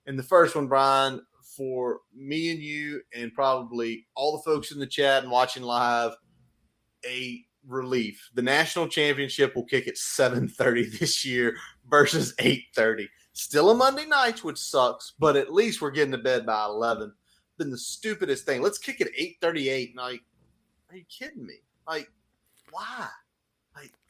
And the first one, Brian, for me and you and probably all the folks in the chat and watching live, a relief. The national championship will kick at 7:30 this year versus 8:30. Still a Monday night, which sucks, but at least we're getting to bed by 11. Been the stupidest thing. Let's kick it at 8:38. Like, are you kidding me? Like, why?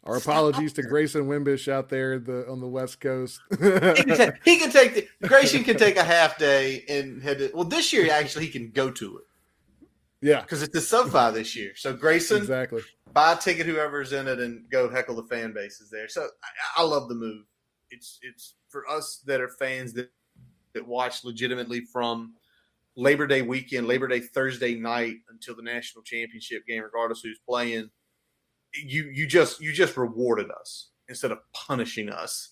Our apologies to Grayson Wimbish out there on the West Coast. Grayson can take a half day and head to. Well, this year actually he can go to it. Yeah, because it's the SoFi this year. So Grayson, exactly. Buy a ticket, whoever's in it, and go heckle the fan bases there. So I love the move. It's for us that are fans that watch legitimately from Labor Day weekend, Labor Day Thursday night until the national championship game, regardless who's playing. You just rewarded us instead of punishing us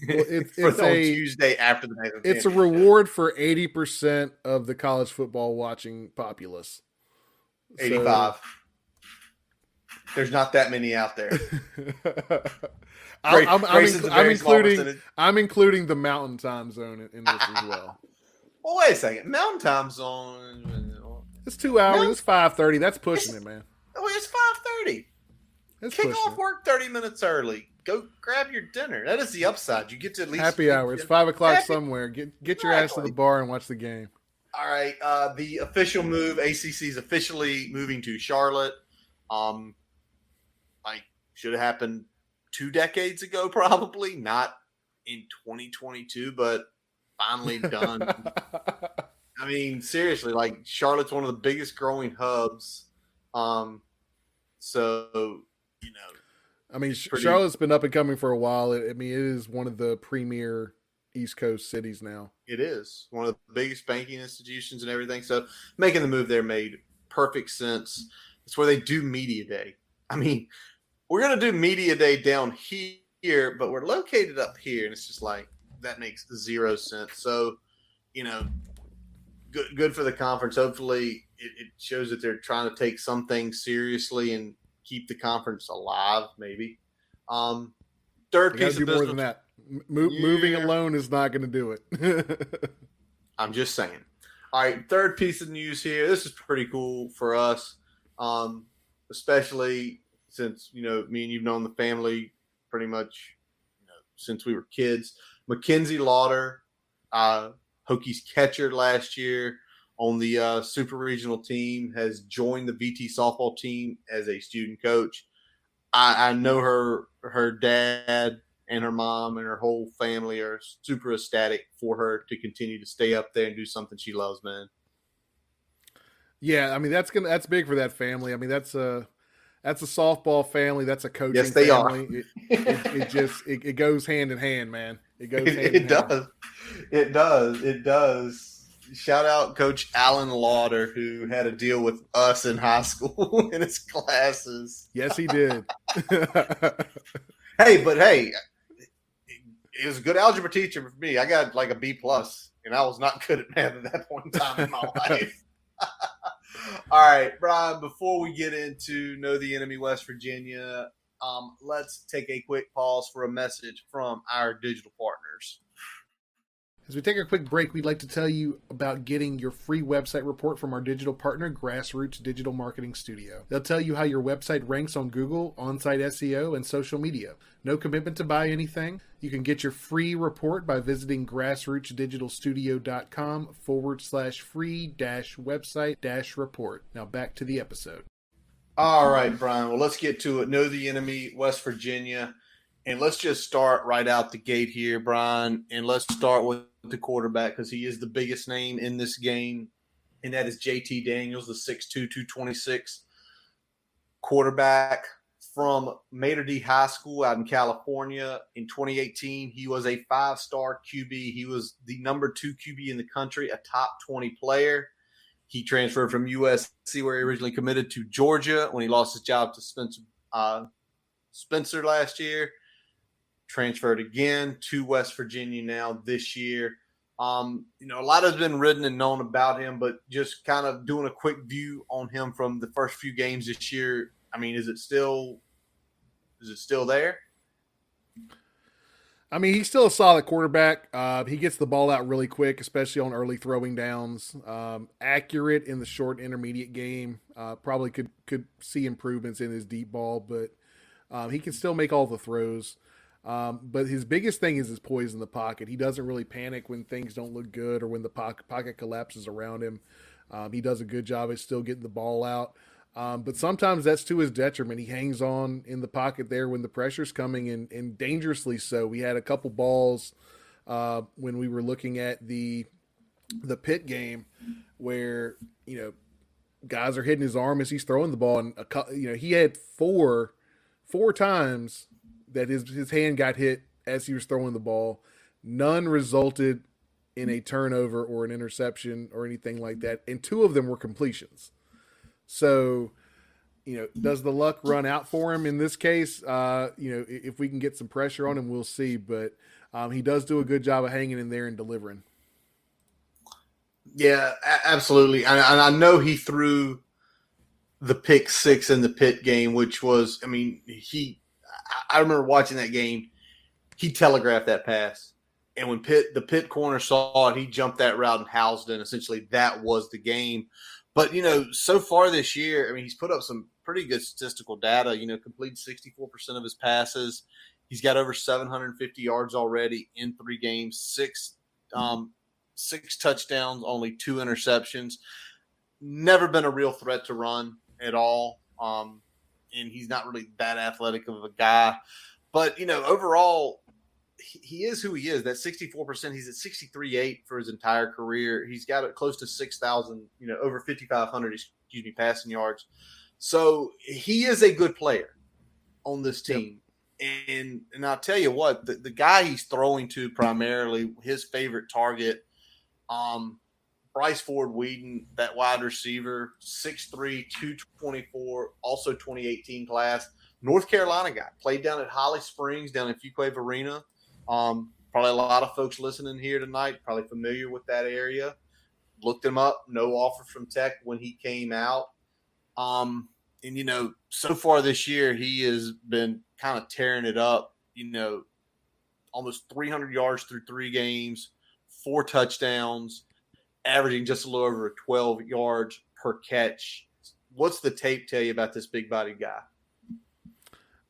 it's on Tuesday after the national championship. It's a reward for 80% of the college football watching populace. 85. So, there's not that many out there. I'm including the Mountain Time Zone in this as well. Well, wait a second. Mountain Time Zone. It's 2 hours. It's 5:30. That's pushing it, man. It's 5:30. Kick off work 30 minutes early. Go grab your dinner. That is the upside. You get to at least happy hour. It's 5 o'clock somewhere. Get your ass to the bar and watch the game. All right. The official move, ACC is officially moving to Charlotte. Like should have happened 2 decades ago, probably not in 2022, but finally done. I mean, seriously, like Charlotte's one of the biggest growing hubs. So you know, I mean, Charlotte's been up and coming for a while. I mean, it is one of the premier East Coast cities now. It is one of the biggest banking institutions and everything. So making the move there made perfect sense. It's where they do media day. I mean, we're going to do media day down here, but we're located up here. And it's just like, that makes 0 sense. So, you know, good for the conference. Hopefully it shows that they're trying to take some things seriously and keep the conference alive, maybe. Third piece of business. More than that. Moving alone is not going to do it. I'm just saying. All right, third piece of news here. This is pretty cool for us, especially since, you know, me and you've known the family pretty much, you know, since we were kids. Mackenzie Lauder, Hokies catcher last year on the super regional team, has joined the VT softball team as a student coach. I know her dad and her mom and her whole family are super ecstatic for her to continue to stay up there and do something she loves, man. Yeah, I mean that's big for that family. I mean that's a softball family. That's a coaching. Yes, they family. It goes hand in hand, man. It goes. It does. Shout out Coach Alan Lauder, who had a deal with us in high school in his classes. Yes, he did. Hey, it was a good algebra teacher for me. I got like a B+, and I was not good at math at that point in time in my life. All right, Brian, before we get into Know the Enemy West Virginia, let's take a quick pause for a message from our digital partners. As we take a quick break, we'd like to tell you about getting your free website report from our digital partner, Grassroots Digital Marketing Studio. They'll tell you how your website ranks on Google, on-site SEO, and social media. No commitment to buy anything. You can get your free report by visiting grassrootsdigitalstudio.com/free-website-report. Now back to the episode. All right, Brian. Well, let's get to it. Know the Enemy, West Virginia. And let's just start right out the gate here, Brian. And let's start with the quarterback because he is the biggest name in this game. And that is JT Daniels, the 6'2", 226 quarterback from Mater D High School out in California. In 2018, he was a 5-star QB. He was the number 2 QB in the country, a top 20 player. He transferred from USC, where he originally committed, to Georgia when he lost his job to Spencer last year. Transferred again to West Virginia now this year. You know, a lot has been written and known about him, but just kind of doing a quick view on him from the first few games this year. I mean, is it still there? I mean, he's still a solid quarterback. He gets the ball out really quick, especially on early throwing downs. Accurate in the short intermediate game. Probably could see improvements in his deep ball, but he can still make all the throws. But his biggest thing is his poise in the pocket. He doesn't really panic when things don't look good or when the pocket collapses around him. He does a good job at still getting the ball out. But sometimes that's to his detriment. He hangs on in the pocket there when the pressure's coming, and dangerously so. We had a couple balls when we were looking at the Pitt game where, you know, guys are hitting his arm as he's throwing the ball, and he had four times that his hand got hit as he was throwing the ball. None resulted in a turnover or an interception or anything like that, and 2 of them were completions. So, you know, does the luck run out for him in this case? If we can get some pressure on him, we'll see. But he does do a good job of hanging in there and delivering. Yeah, absolutely. And I know he threw the pick 6 in the Pitt game, which was, I mean, I remember watching that game. He telegraphed that pass. And when the Pitt corner saw it, he jumped that route and housed it. Essentially, that was the game. But, you know, so far this year, I mean, he's put up some pretty good statistical data. You know, completed 64% of his passes. He's got over 750 yards already in 3 games, 6 6 touchdowns, only 2 interceptions. Never been a real threat to run at all. And he's not really that athletic of a guy. But, overall, he is who he is. That 64%, he's at 63.8 for his entire career. He's got it close to 6,000, over 5,500, passing yards. So he is a good player on this team. Yep. And I'll tell you what, the guy he's throwing to primarily, his favorite target, Bryce Ford Whedon, that wide receiver, 6'3", 224, also 2018 class. North Carolina guy, played down at Holly Springs, down in Fuquay Arena. Probably a lot of folks listening here tonight, probably familiar with that area. Looked him up, no offer from Tech when he came out. And, so far this year, he has been kind of tearing it up, almost 300 yards through 3 games, 4 touchdowns, averaging just a little over 12 yards per catch. What's the tape tell you about this big-bodied guy?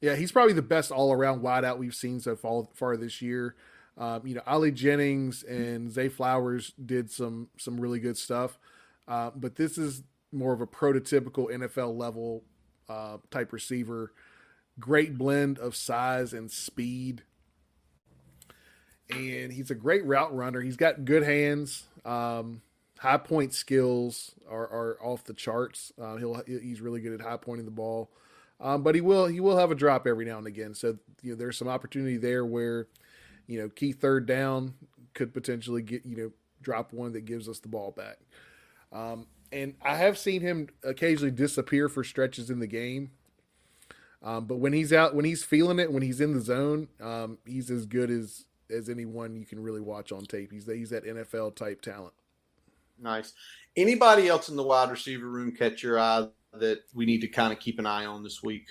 Yeah, he's probably the best all-around wideout we've seen so far this year. Ollie Jennings and Zay Flowers did some really good stuff, but this is more of a prototypical NFL level type receiver. Great blend of size and speed, and he's a great route runner. He's got good hands. High point skills are off the charts. He's really good at high pointing the ball. But he will have a drop every now and again. So there's some opportunity there where key third down could potentially get drop one that gives us the ball back. And I have seen him occasionally disappear for stretches in the game. But when he's out, when he's feeling it, when he's in the zone, he's as good as anyone you can really watch on tape. He's that NFL type talent. Nice. Anybody else in the wide receiver room catch your eye that we need to kind of keep an eye on this week?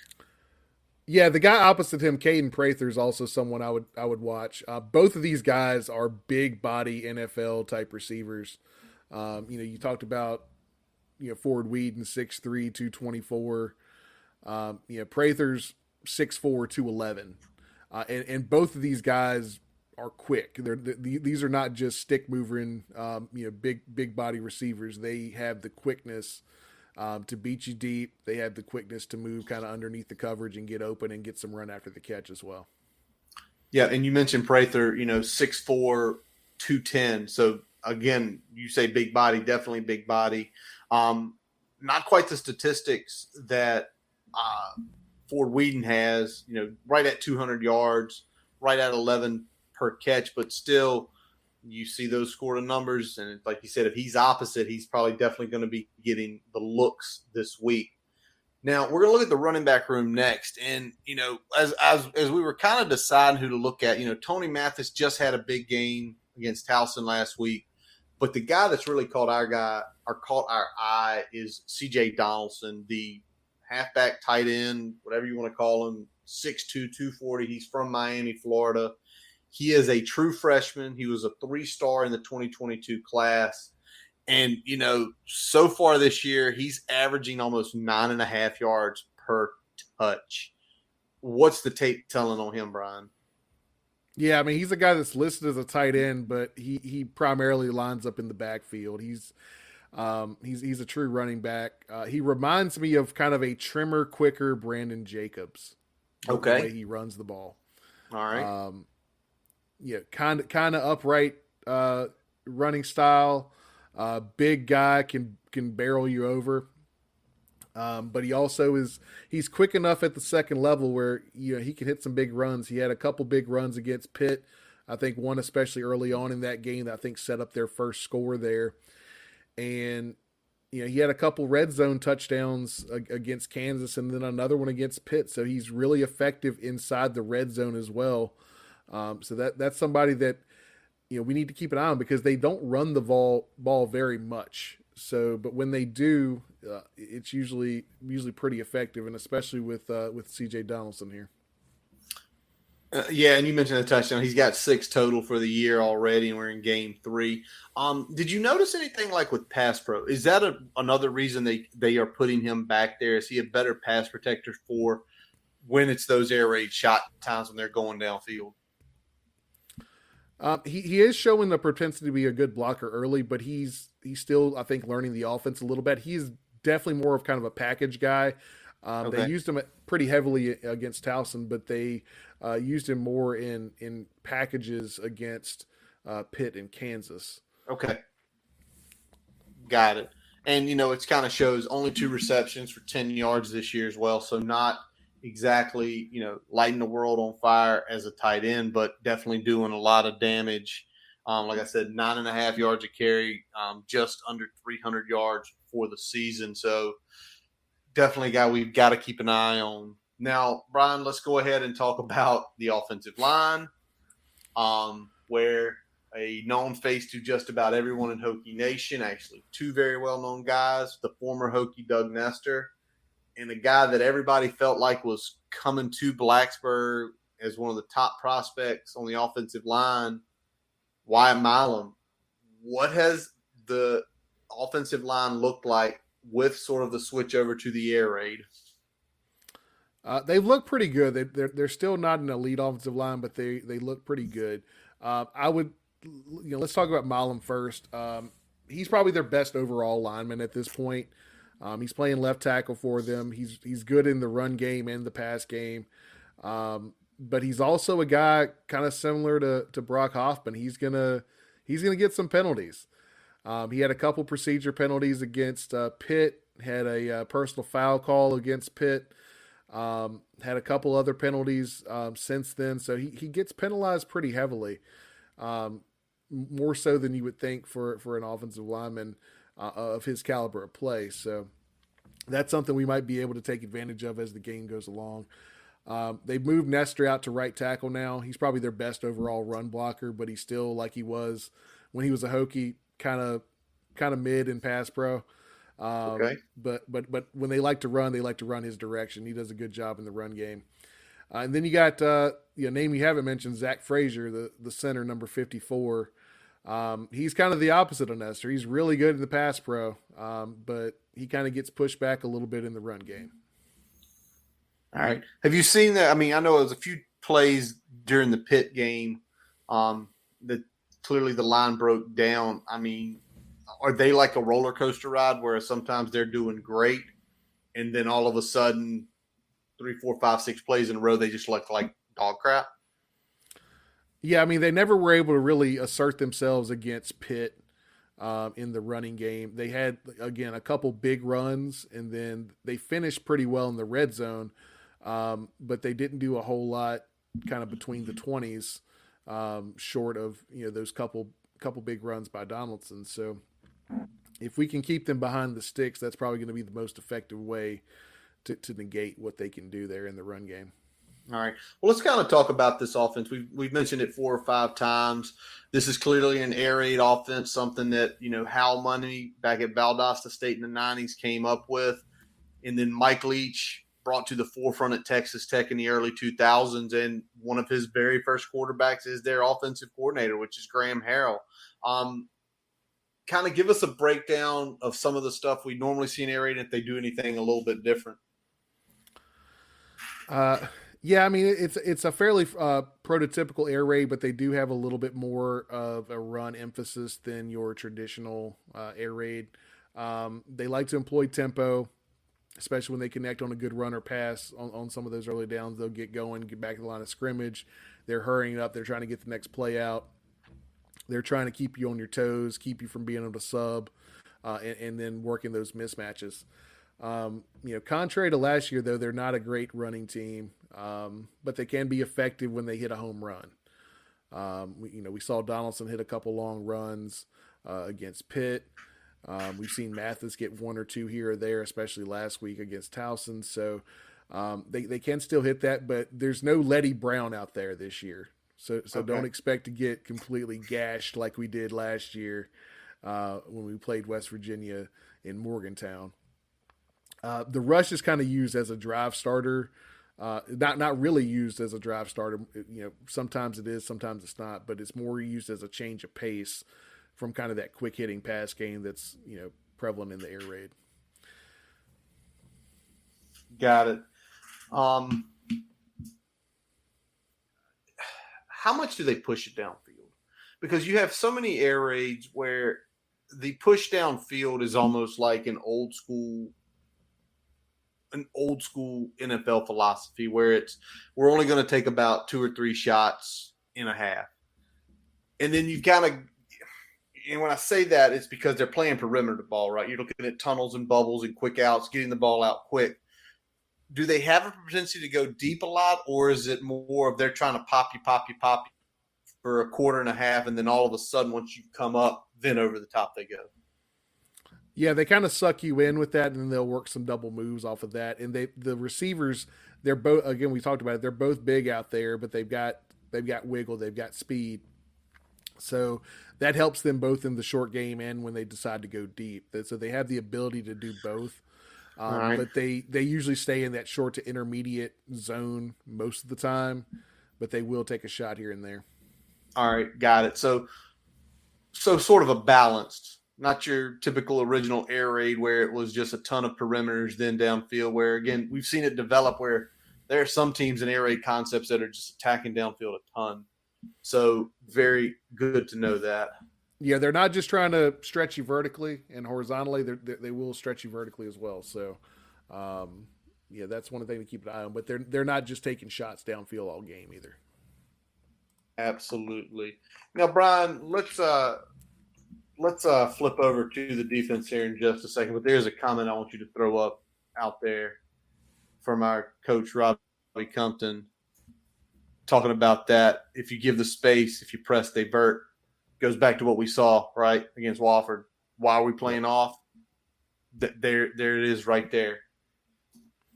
Yeah, the guy opposite him, Caden Prather, is also someone I would watch. Both of these guys are big body NFL type receivers. You talked about Ford Whedon, 6'3", 224. Prather's 6'4", 211. And both of these guys are quick. These are not just stick moving, big body receivers. They have the quickness to beat you deep. They have the quickness to move kind of underneath the coverage and get open and get some run after the catch as well. Yeah, and you mentioned Prather, 6'4", 210. So again, you say big body, definitely big body. Not quite the statistics that Ford Whedon has, right at 200 yards, right at 11 per catch, but still you see those sort of numbers. And like you said, if he's opposite, he's probably definitely going to be getting the looks this week. Now we're going to look at the running back room next. And, as we were kind of deciding who to look at, Tony Mathis just had a big game against Towson last week, but the guy that's really caught our eye is CJ Donaldson, the halfback tight end, whatever you want to call him, 6'2", 240. He's from Miami, Florida. He is a true freshman. He was a 3-star in the 2022 class. And, so far this year, he's averaging almost 9.5 yards per touch. What's the tape telling on him, Brian? Yeah, I mean, he's a guy that's listed as a tight end, but he primarily lines up in the backfield. He's a true running back. He reminds me of kind of a trimmer, quicker Brandon Jacobs. Okay. The way he runs the ball. All right. Kind of upright running style. Big guy can barrel you over. But he also he's quick enough at the second level where he can hit some big runs. He had a couple big runs against Pitt. I think one especially early on in that game that I think set up their first score there. And he had a couple red zone touchdowns against Kansas and then another one against Pitt. So he's really effective inside the red zone as well. So that's somebody that we need to keep an eye on because they don't run the ball very much. So, but when they do, it's usually pretty effective, and especially with CJ Donaldson here. Yeah, and you mentioned the touchdown. He's got 6 total for the year already, and we're in game 3. Did you notice anything like with pass pro? Is that another reason they are putting him back there? Is he a better pass protector for when it's those air raid shot times when they're going downfield? He is showing the propensity to be a good blocker early, but he's still, I think, learning the offense a little bit. He's definitely more of kind of a package guy. They Okay. used him pretty heavily against Towson, but they used him more in packages against Pitt and Kansas. Okay. Got it. And it's kind of shows only 2 receptions for 10 yards this year as well. So not exactly, lighting the world on fire as a tight end, but definitely doing a lot of damage. Like I said, 9.5 yards a carry, just under 300 yards for the season. So definitely a guy we've got to keep an eye on. Now, Brian, let's go ahead and talk about the offensive line, where a known face to just about everyone in Hokie Nation, actually 2 very well-known guys, the former Hokie Doug Nestor, and a guy that everybody felt like was coming to Blacksburg as one of the top prospects on the offensive line, Wyatt Milam. What has the offensive line looked like with sort of the switch over to the air raid? They've looked pretty good. They're still not an elite offensive line, but they look pretty good. I would, let's talk about Milam first. He's probably their best overall lineman at this point. He's playing left tackle for them. He's good in the run game and the pass game. But he's also a guy kind of similar to Brock Hoffman. He's gonna get some penalties. He had a couple procedure penalties against Pitt. Had a personal foul call against Pitt. Had a couple other penalties since then, so he gets penalized pretty heavily, more so than you would think for an offensive lineman of his caliber of play. So that's something we might be able to take advantage of as the game goes along. They've moved Nestor out to right tackle now. He's probably their best overall run blocker, but he's still like he was when he was a Hokie, kind of mid in pass pro. Okay. But when they like to run his direction. He does a good job in the run game. And then you got name you haven't mentioned, Zach Frazier, the center, number 54. He's kind of the opposite of Nestor. He's really good in the pass pro, but he kind of gets pushed back a little bit in the run game. All right. Have you seen that? I mean, I know there was a few plays during the Pitt game that clearly the line broke down. I mean, are they like a roller coaster ride where sometimes they're doing great and then all of a sudden 3, 4, 5, 6 plays in a row, they just look like dog crap? Yeah, I mean, they never were able to really assert themselves against Pitt in the running game. They had, again, a couple big runs, and then they finished pretty well in the red zone, but they didn't do a whole lot kind of between the 20s, short of those couple big runs by Donaldson. So if we can keep them behind the sticks, that's probably going to be the most effective way to negate what they can do there in the run game. All right. Well, let's kind of talk about this offense. We've mentioned it 4 or 5 times. This is clearly an air raid offense, something that, Hal Money back at Valdosta State in the 90s came up with. And then Mike Leach brought to the forefront at Texas Tech in the early 2000s. And one of his very first quarterbacks is their offensive coordinator, which is Graham Harrell. Kind of give us a breakdown of some of the stuff we normally see in air raid, if they do anything a little bit different. Yeah, I mean, it's a fairly prototypical air raid, but they do have a little bit more of a run emphasis than your traditional air raid. They like to employ tempo, especially when they connect on a good run or pass on some of those early downs. They'll get going, get back to the line of scrimmage. They're hurrying up. They're trying to get the next play out. They're trying to keep you on your toes, keep you from being able to sub, and then working those mismatches. Contrary to last year, though, they're not a great running team, but they can be effective when they hit a home run. We saw Donaldson hit a couple long runs against Pitt. We've seen Mathis get 1 or 2 here or there, especially last week against Towson. So they can still hit that, but there's no Letty Brown out there this year. So Okay. Don't expect to get completely gashed like we did last year when we played West Virginia in Morgantown. The rush is kind of used as a drive starter, not really used as a drive starter. Sometimes it is, sometimes it's not, but it's more used as a change of pace from kind of that quick hitting pass game that's prevalent in the air raid. Got it. How much do they push it downfield? because you have so many air raids where the push down field is almost like an old school NFL philosophy where we're only going to take about 2 or 3 shots in a half. And then you've got to, and when I say that, it's because they're playing perimeter ball, right? You're looking at tunnels and bubbles and quick outs, getting the ball out quick. Do they have a propensity to go deep a lot, or is it more of they're trying to pop you for a quarter and a half, and then all of a sudden once you come up, then over the top they go? Yeah, they kind of suck you in with that, and then they'll work some double moves off of that. And the receivers, they're both, again, we talked about it, they're both big out there, but they've got wiggle, they've got speed. So that helps them both in the short game and when they decide to go deep. So they have the ability to do both. Right. But they usually stay in that short to intermediate zone most of the time, but they will take a shot here and there. All right, got it. So sort of a balanced, not your typical original air raid where it was just a ton of perimeters then downfield, where, again, we've seen it develop where there are some teams in air raid concepts that are just attacking downfield a ton. So very good to know that. Yeah, they're not just trying to stretch you vertically and horizontally. They will stretch you vertically as well. So, yeah, that's one thing to keep an eye on. But they're not just taking shots downfield all game either. Absolutely. Now, Brian, let's flip over to the defense here in just a second. But there's a comment I want you to throw up out there from our coach, Robbie Compton, talking about that. If you give the space, if you press, they vert. Goes back to what we saw, right, against Wofford. Why are we playing off? There it is right there.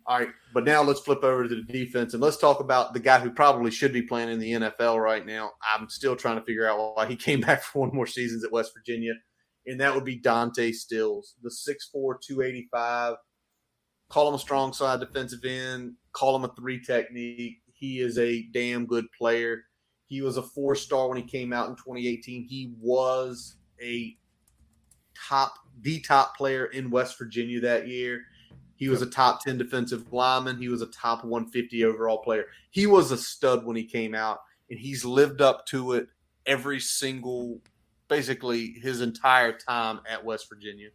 All right, but now let's flip over to the defense, and let's talk about the guy who probably should be playing in the NFL right now. I'm still trying to figure out why he came back for one more season at West Virginia, and that would be Dante Stills, the 6'4", 285. Call him a strong side defensive end. Call him a 3 technique. He is a damn good player. He was a 4-star when he came out in 2018. He was the top player in West Virginia that year. He was a top 10 defensive lineman. He was a top 150 overall player. He was a stud when he came out, and he's lived up to it basically his entire time at West Virginia.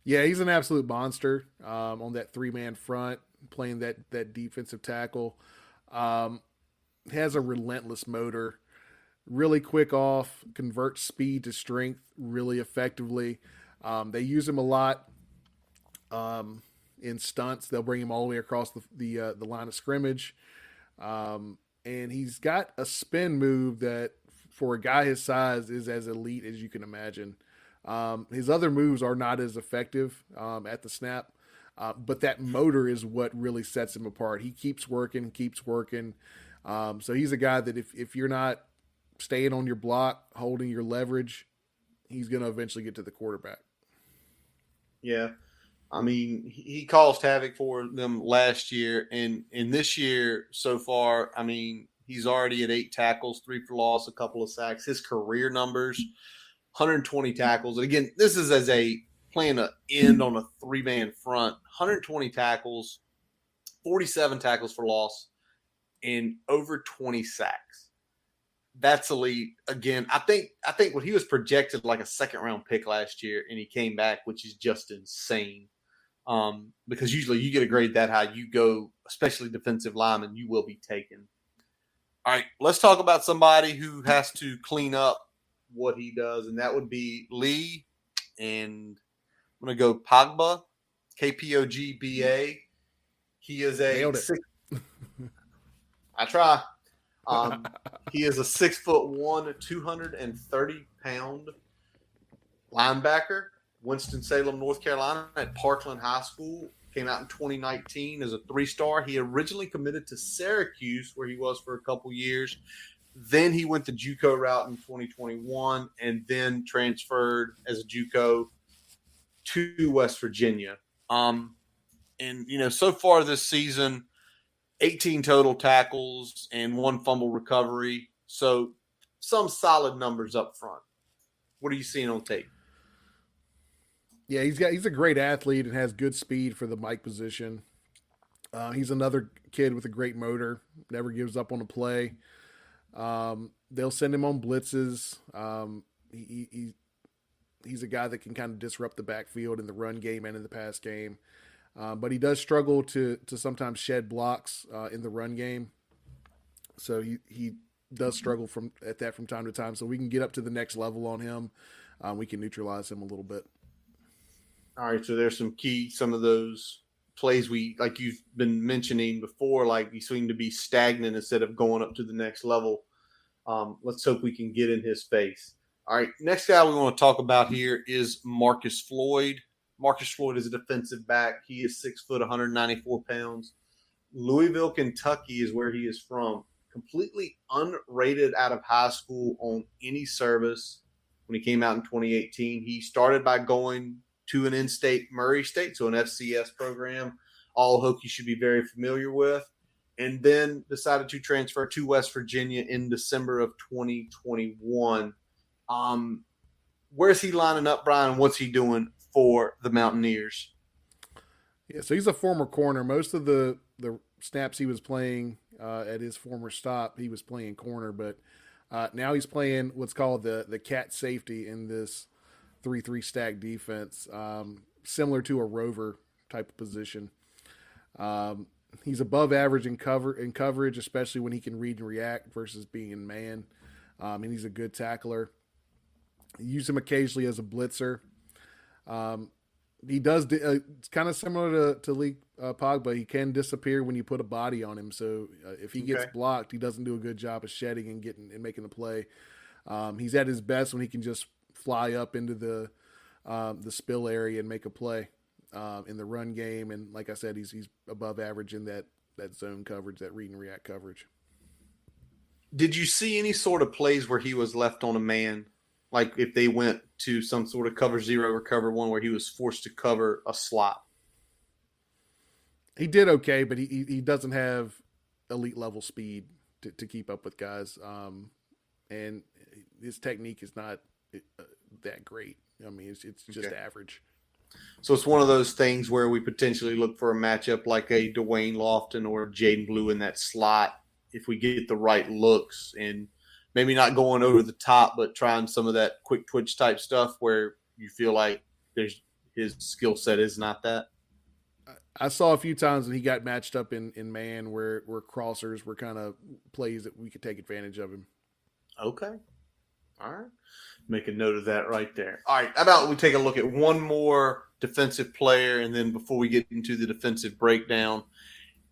Yeah, he's an absolute monster on that 3-man front, playing that defensive tackle. Has a relentless motor, really quick off, converts speed to strength really effectively. They use him a lot in stunts. They'll bring him all the way across the line of scrimmage. And he's got a spin move that, for a guy his size, is as elite as you can imagine. His other moves are not as effective at the snap, but that motor is what really sets him apart. He keeps working. So he's a guy that if you're not staying on your block, holding your leverage, he's going to eventually get to the quarterback. Yeah. I mean, he caused havoc for them last year. And this year so far, I mean, he's already at 8 tackles, 3 for loss, a couple of sacks. His career numbers, 120 tackles. And again, this is as playing an end on a 3-man front. 120 tackles, 47 tackles for loss, and over 20 sacks. That's elite. Again, I think when he was projected like a 2nd-round pick last year, and he came back, which is just insane. Because usually you get a grade that high, you go, especially defensive lineman, you will be taken. All right, let's talk about somebody who has to clean up what he does, and that would be Lee. And I'm going to go Pogba, Kpogba. He is a I try. He is a 6'1", 230-pound linebacker. Winston-Salem, North Carolina, at Parkland High School. Came out in 2019 as a 3-star. He originally committed to Syracuse, where he was for a couple years. Then he went the JUCO route in 2021, and then transferred as a JUCO to West Virginia. And so far this season, 18 total tackles and 1 fumble recovery. So some solid numbers up front. What are you seeing on tape? Yeah, he's a great athlete and has good speed for the Mike position. He's another kid with a great motor, never gives up on a play. They'll send him on blitzes. He's a guy that can kind of disrupt the backfield in the run game and in the pass game. But he does struggle to sometimes shed blocks in the run game. So he does struggle from time to time. So we can get up to the next level on him. We can neutralize him a little bit. All right, so there's some of those plays like you've been mentioning before, like you seem to be stagnant instead of going up to the next level. Let's hope we can get in his face. All right, next guy we want to talk about here is Marcus Floyd. Marcus Floyd is a defensive back. He is 6 foot, 194 pounds. Louisville, Kentucky is where he is from. Completely unrated out of high school on any service when he came out in 2018. He started by going to an in-state Murray State, so an FCS program, all Hokies should be very familiar with, and then decided to transfer to West Virginia in December of 2021. Where's he lining up, Brian? What's he doing for the Mountaineers? Yeah, so he's a former corner. Most of the snaps he was playing at his former stop, he was playing corner, but now he's playing what's called the cat safety in this 3-3 stack defense, similar to a rover type of position. He's above average in coverage, especially when he can read and react versus being man. And he's a good tackler. Use him occasionally as a blitzer. He does. It's kind of similar to Lee Pogba. He can disappear when you put a body on him. So if he gets blocked, he doesn't do a good job of shedding and making the play. He's at his best when he can just fly up into the spill area and make a play in the run game. And like I said, he's above average in that zone coverage, that read and react coverage. Did you see any sort of plays where he was left on a man? Like if they went to some sort of cover 0 or cover 1 where he was forced to cover a slot? He did okay, but he doesn't have elite level speed to keep up with guys. And his technique is not that great. I mean, it's just average. So it's one of those things where we potentially look for a matchup like a Dwayne Lofton or Jaden Blue in that slot if we get the right looks, and maybe not going over the top, but trying some of that quick twitch type stuff where you feel like his skill set is not that. I saw a few times when he got matched up in man where crossers were kind of plays that we could take advantage of him. Okay. All right. Make a note of that right there. All right. How about we take a look at one more defensive player, and then before we get into the defensive breakdown,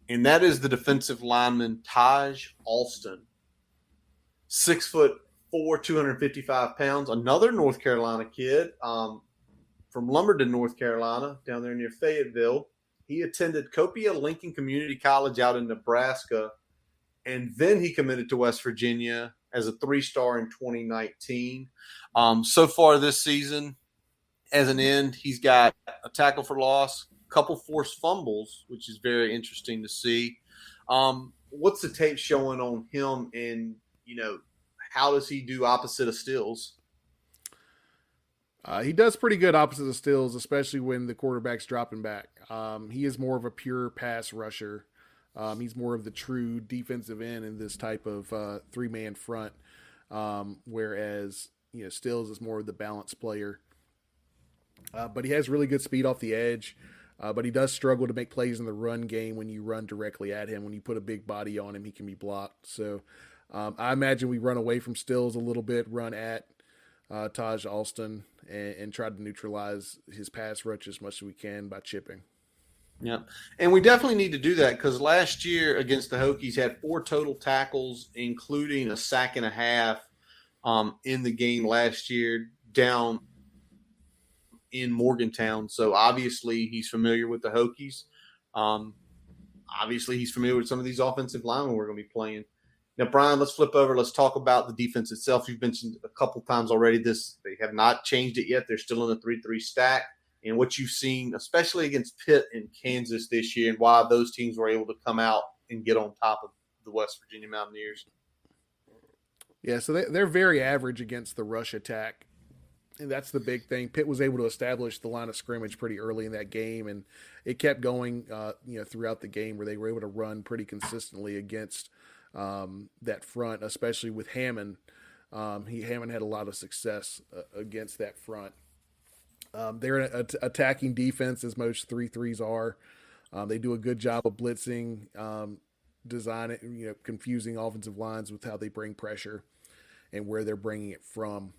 and that is the defensive lineman Taj Alston. 6 foot 4, 255 pounds. Another North Carolina kid from Lumberton, North Carolina, down there near Fayetteville. He attended Copia Lincoln Community College out in Nebraska, and then he committed to West Virginia as a 3-star in 2019. So far this season, as an end, he's got a tackle for loss, a couple forced fumbles, which is very interesting to see. What's the tape showing on him, and how does he do opposite of Stills? He does pretty good opposite of Stills, especially when the quarterback's dropping back. He is more of a pure pass rusher. He's more of the true defensive end in this type of 3-man front, whereas Stills is more of the balanced player. But he has really good speed off the edge. But he does struggle to make plays in the run game when you run directly at him. When you put a big body on him, he can be blocked. So I imagine we run away from Stills a little bit, run at Taj Alston, and try to neutralize his pass rush as much as we can by chipping. Yeah, and we definitely need to do that because last year against the Hokies had 4 total tackles, including a sack and a half in the game last year down in Morgantown. So obviously he's familiar with the Hokies. Obviously he's familiar with some of these offensive linemen we're going to be playing. Now, Brian, let's flip over. Let's talk about the defense itself. You've mentioned a couple times already they have not changed it yet. They're still in the 3-3 stack. And what you've seen, especially against Pitt and Kansas this year, and why those teams were able to come out and get on top of the West Virginia Mountaineers. Yeah, so they're very average against the rush attack. And that's the big thing. Pitt was able to establish the line of scrimmage pretty early in that game, and it kept going throughout the game where they were able to run pretty consistently against that front, especially with Hammond. Hammond had a lot of success against that front. They're an attacking defense, as most 3-3s are. They do a good job of blitzing, designing, confusing offensive lines with how they bring pressure and where they're bringing it from.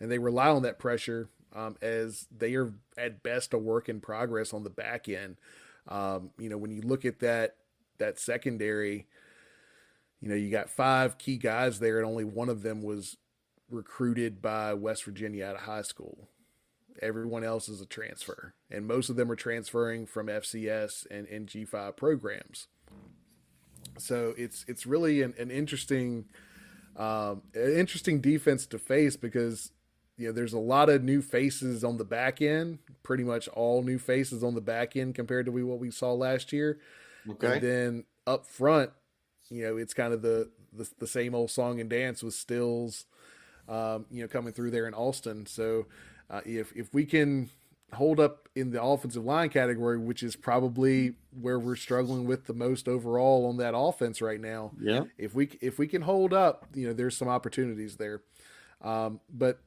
And they rely on that pressure as they are at best a work in progress on the back end. When you look at that secondary, you got 5 key guys there, and only one of them was recruited by West Virginia out of high school. Everyone else is a transfer, and most of them are transferring from FCS and G5 programs. So it's really an interesting defense to face, because there's a lot of new faces on the back end, pretty much all new faces on the back end compared to what we saw last year. Okay. And then up front, it's kind of the same old song and dance with Stills, coming through there in Alston. So if we can hold up in the offensive line category, which is probably where we're struggling with the most overall on that offense right now. Yeah. If we can hold up, there's some opportunities there. But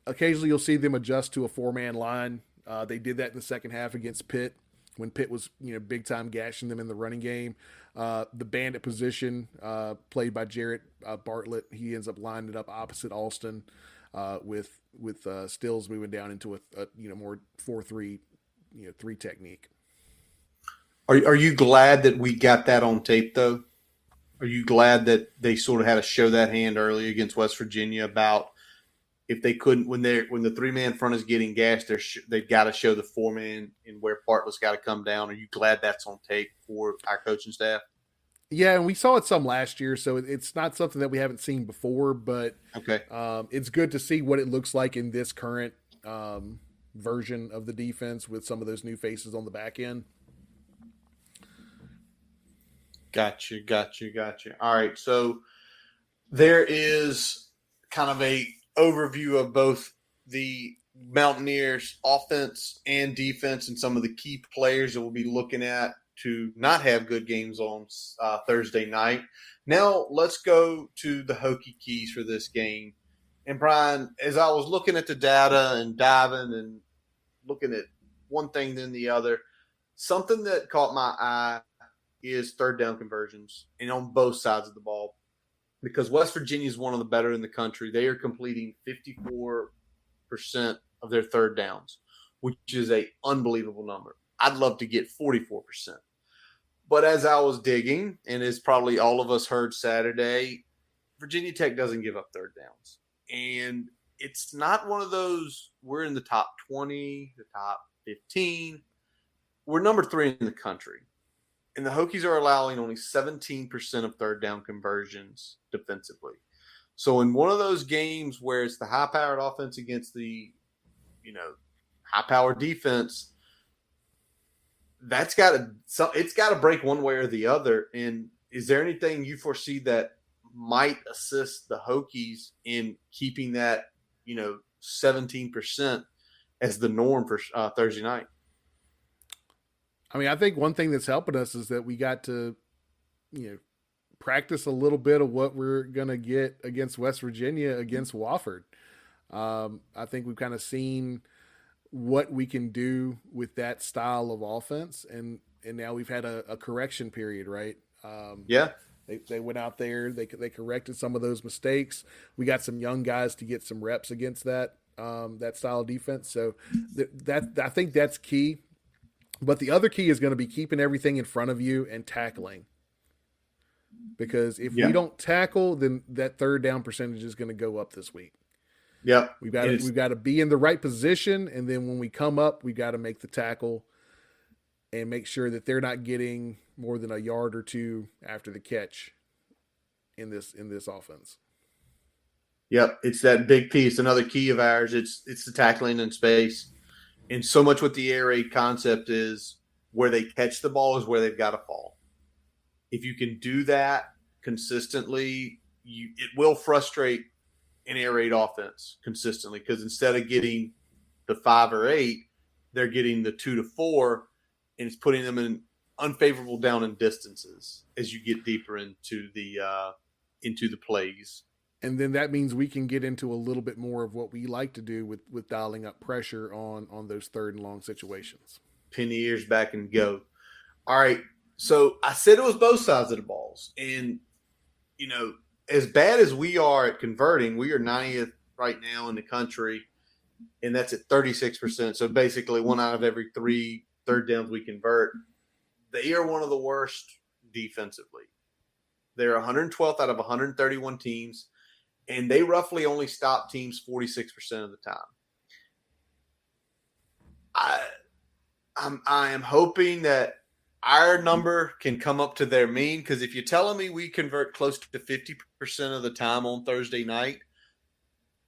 occasionally you'll see them adjust to a 4-man line. They did that in the second half against Pitt, when Pitt was, big time gashing them in the running game. The bandit position, played by Jarrett Bartlett, he ends up lining it up opposite Alston, with Stills moving down into a more 4-3, 3 technique. Are you glad that we got that on tape, though? Are you glad that they sort of had to show that hand early against West Virginia about if they couldn't, when the 3-man front is getting gashed, they've got to show the 4-man and where Bartlett's got to come down? Are you glad that's on tape for our coaching staff? Yeah, and we saw it some last year, so it's not something that we haven't seen before, but okay, it's good to see what it looks like in this current version of the defense with some of those new faces on the back end. Gotcha. All right, so there is kind of a overview of both the Mountaineers offense and defense and some of the key players that we'll be looking at to not have good games on Thursday night. Now let's go to the Hokie keys for this game. And Brian, as I was looking at the data and diving and looking at one thing then the other, something that caught my eye is third down conversions, and on both sides of the ball, because West Virginia is one of the better in the country. They are completing 54% of their third downs, which is an unbelievable number. I'd love to get 44%. But as I was digging, and as probably all of us heard Saturday, Virginia Tech doesn't give up third downs. And it's not one of those, we're in the top 20, the top 15. We're number 3 in the country. And the Hokies are allowing only 17% of third down conversions defensively. So in one of those games where it's the high-powered offense against the, high-powered defense, it's got to break one way or the other. And is there anything you foresee that might assist the Hokies in keeping that, 17% as the norm for Thursday night? I mean, I think one thing that's helping us is that we got to, practice a little bit of what we're going to get against West Virginia, against Wofford. I think we've kind of seen what we can do with that style of offense. And now we've had a correction period, right? Yeah. They went out there, they corrected some of those mistakes. We got some young guys to get some reps against that style of defense. So I think that's key. But the other key is going to be keeping everything in front of you and tackling. Because if we don't tackle, then that third down percentage is going to go up this week. Yeah. We've got to be in the right position, and then when we come up, we've got to make the tackle and make sure that they're not getting more than a yard or two after the catch in this offense. Yep, it's that big piece. Another key of ours, it's the tackling in space. And so much what the air raid concept is, where they catch the ball is where they've got to fall. If you can do that consistently, it will frustrate an air raid offense consistently, because instead of getting the 5 or 8, they're getting the 2 to 4, and it's putting them in unfavorable down and distances as you get deeper into the plays. And then that means we can get into a little bit more of what we like to do with dialing up pressure on those third and long situations. Pin the ears back and go. All right. So I said it was both sides of the balls. And, as bad as we are at converting, we are 90th right now in the country, and that's at 36%. So basically 1 out of every 3 third downs we convert. They are one of the worst defensively. They're 112th out of 131 teams. And they roughly only stop teams 46% of the time. I am hoping that our number can come up to their mean, because if you're telling me we convert close to 50% of the time on Thursday night,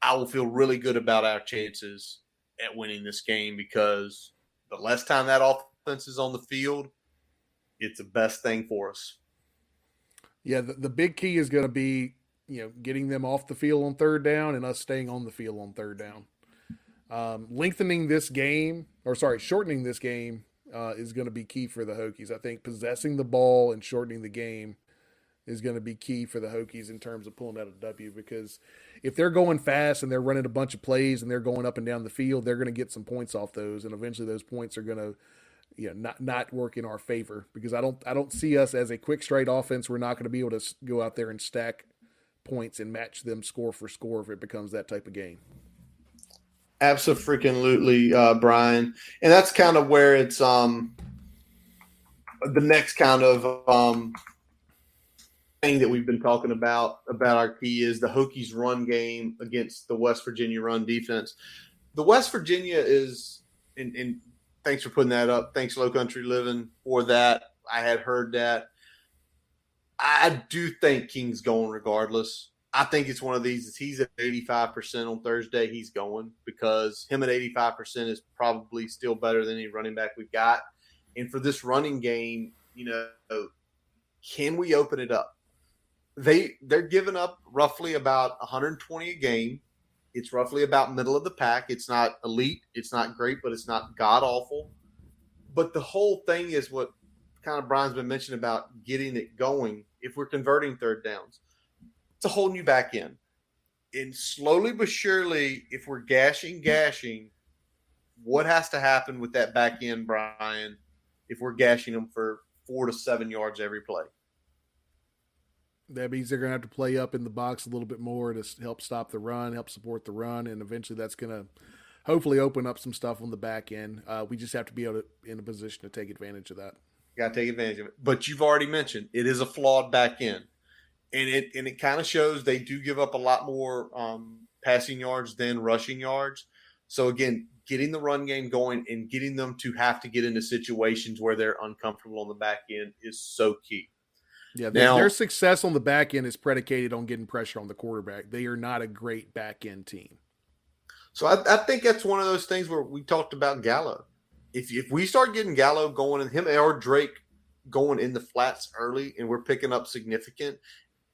I will feel really good about our chances at winning this game, because the less time that offense is on the field, it's the best thing for us. Yeah, the big key is going to be getting them off the field on third down and us staying on the field on third down. Shortening this game is going to be key for the Hokies. I think possessing the ball and shortening the game is going to be key for the Hokies in terms of pulling out a W, because if they're going fast and they're running a bunch of plays and they're going up and down the field, they're going to get some points off those, and eventually those points are going to not work in our favor, because I don't see us as a quick straight offense. We're not going to be able to go out there and stack points and match them score for score if it becomes that type of game. Absolutely, Brian. And that's kind of where it's the next kind of thing that we've been talking about our key is the Hokies run game against the West Virginia run defense. The West Virginia is, and thanks for putting that up. Thanks, Low Country Living, for that. I had heard that. I do think King's going regardless. I think it's one of these. If he's at 85% on Thursday, he's going, because him at 85% is probably still better than any running back we've got. And for this running game, can we open it up? They're giving up roughly about 120 a game. It's roughly about middle of the pack. It's not elite. It's not great, but it's not god awful. But the whole thing is what kind of Brian's been mentioning about getting it going. If we're converting third downs, it's a whole new back end. And slowly but surely, if we're gashing, what has to happen with that back end, Brian, if we're gashing them for 4 to 7 yards every play? That means they're going to have to play up in the box a little bit more to help stop the run, help support the run, and eventually that's going to hopefully open up some stuff on the back end. We just have to be in a position to take advantage of that. Got to take advantage of it. But you've already mentioned it is a flawed back end. And it kind of shows they do give up a lot more passing yards than rushing yards. So, again, getting the run game going and getting them to have to get into situations where they're uncomfortable on the back end is so key. Yeah, their success on the back end is predicated on getting pressure on the quarterback. They are not a great back end team. So I think that's one of those things where we talked about Gallo. If we start getting Gallo going and him or Drake going in the flats early and we're picking up significant,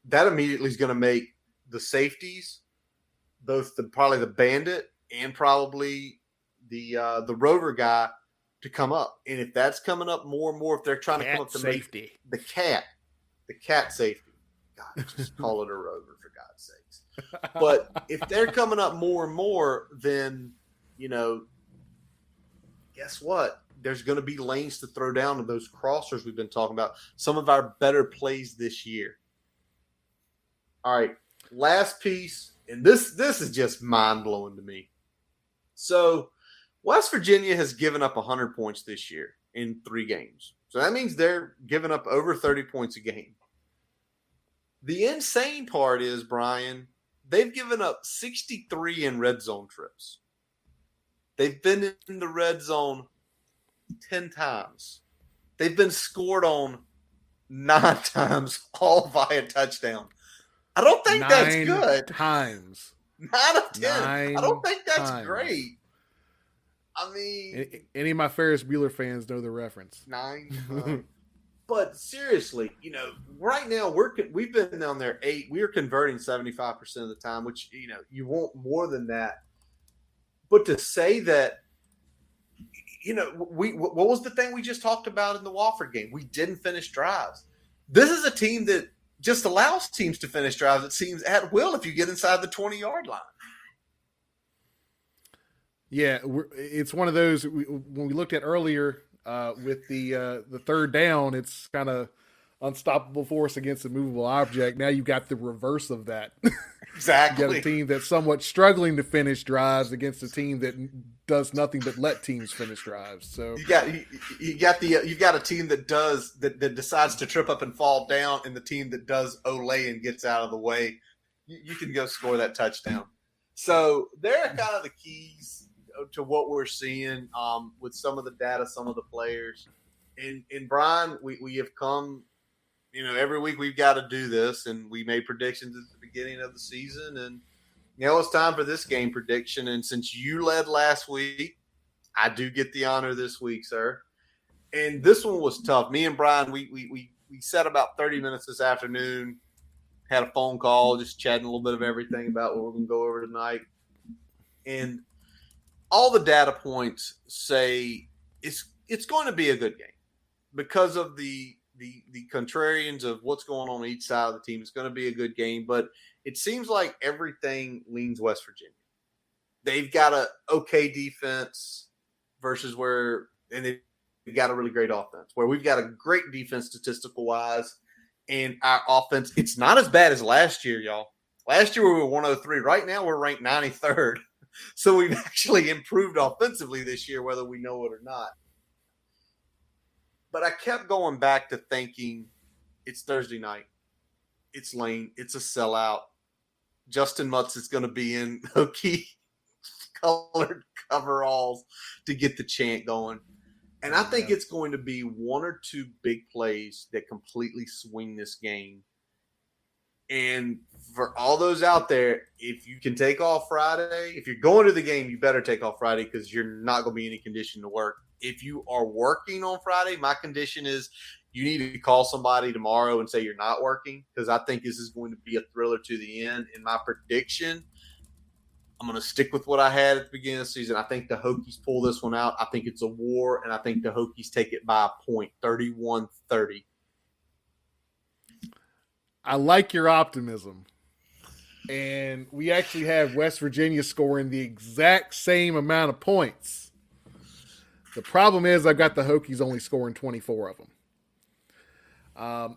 that immediately is going to make the safeties, both probably the bandit and probably the rover guy, to come up. And if that's coming up more and more, if they're trying to come up to safety, make the cat safety, God, just call it a rover for God's sakes. But if they're coming up more and more, then guess what? There's going to be lanes to throw down to those crossers we've been talking about. Some of our better plays this year. All right, last piece, and this is just mind-blowing to me. So West Virginia has given up 100 points this year in 3 games. So that means they're giving up over 30 points a game. The insane part is, Brian, they've given up 63 in red zone trips. They've been in the red zone 10 times. They've been scored on 9 times, all via touchdown. I don't think that's good. 9 times. 9 of 10. I don't think that's great. I mean, any of my Ferris Bueller fans know the reference. 9. But seriously, right now we've been down there 8. We are converting 75% of the time, which you want more than that. But to say that, what was the thing we just talked about in the Wofford game? We didn't finish drives. This is a team that just allows teams to finish drives, it seems, at will if you get inside the 20-yard line. Yeah, it's one of those, when we looked at earlier with the third down, it's kind of unstoppable force against a movable object. Now you've got the reverse of that. Exactly. You got a team that's somewhat struggling to finish drives against a team that does nothing but let teams finish drives. So you've got a team that decides to trip up and fall down, and the team that does Olay and gets out of the way. You can go score that touchdown. So there are kind of the keys to what we're seeing with some of the data, some of the players. And Brian, we have come. Every week we've got to do this, and we made predictions at the beginning of the season, and it's time for this game prediction. And since you led last week, I do get the honor this week, sir. And this one was tough. Me and Brian, we sat about 30 minutes this afternoon, had a phone call, just chatting a little bit of everything about what we're going to go over tonight. And all the data points say it's going to be a good game because of the contrarians of what's going on each side of the team. It's going to be a good game, but it seems like everything leans West Virginia. They've got a okay defense versus and they've got a really great offense, where we've got a great defense statistical wise, and our offense, it's not as bad as last year, y'all. Last year we were 103. Right now we're ranked 93rd. So we've actually improved offensively this year, whether we know it or not. But I kept going back to thinking it's Thursday night. It's Lane. It's a sellout. Justin Mutz is going to be in Hokie colored coveralls to get the chant going. And I think it's going to be one or two big plays that completely swing this game. And for all those out there, if you can take off Friday, if you're going to the game, you better take off Friday because you're not going to be in any condition to work. If you are working on Friday, my condition is you need to call somebody tomorrow and say you're not working, because I think this is going to be a thriller to the end. In my prediction, I'm going to stick with what I had at the beginning of the season. I think the Hokies pull this one out. I think it's a war, and I think the Hokies take it by a point, 31-30. I like your optimism. And we actually have West Virginia scoring the exact same amount of points. The problem is I've got the Hokies only scoring 24 of them.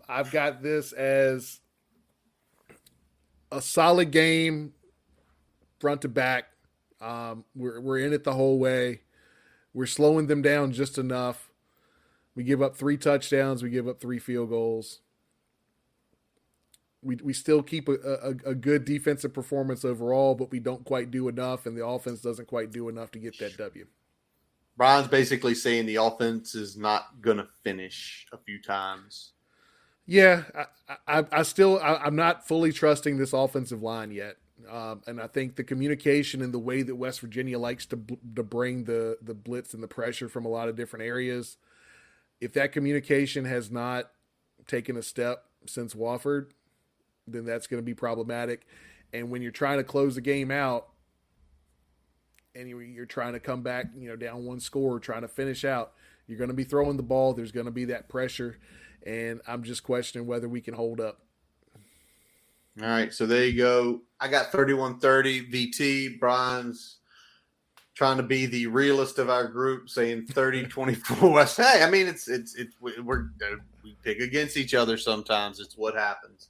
I've got this as a solid game front to back. We're in it the whole way. We're slowing them down just enough. We give up 3 touchdowns. We give up 3 field goals. We still keep a good defensive performance overall, but we don't quite do enough, and the offense doesn't quite do enough to get that W. Brian's basically saying the offense is not going to finish a few times. Yeah, I'm not fully trusting this offensive line yet. And I think the communication and the way that West Virginia likes to bring the blitz and the pressure from a lot of different areas, if that communication has not taken a step since Wofford, then that's going to be problematic. And when you're trying to close the game out and you're trying to come back, down 1 score, trying to finish out, you're going to be throwing the ball. There's going to be that pressure. And I'm just questioning whether we can hold up. All right, so there you go. I got 31-30 VT. Brian's trying to be the realist of our group, saying 30-24 West. Hey, I mean, we pick against each other sometimes. It's what happens.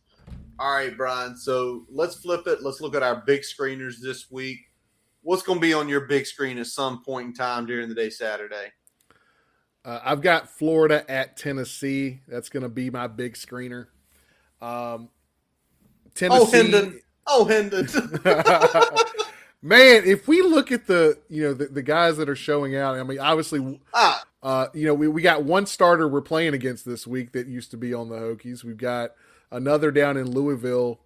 All right, Brian. So let's flip it. Let's look at our big screeners this week. What's going to be on your big screen at some point in time during the day Saturday? I've got Florida at Tennessee. That's going to be my big screener. Tennessee. Hendon. Man, if we look at the guys that are showing out, I mean, obviously, we got one starter we're playing against this week that used to be on the Hokies. We've got another down in Louisville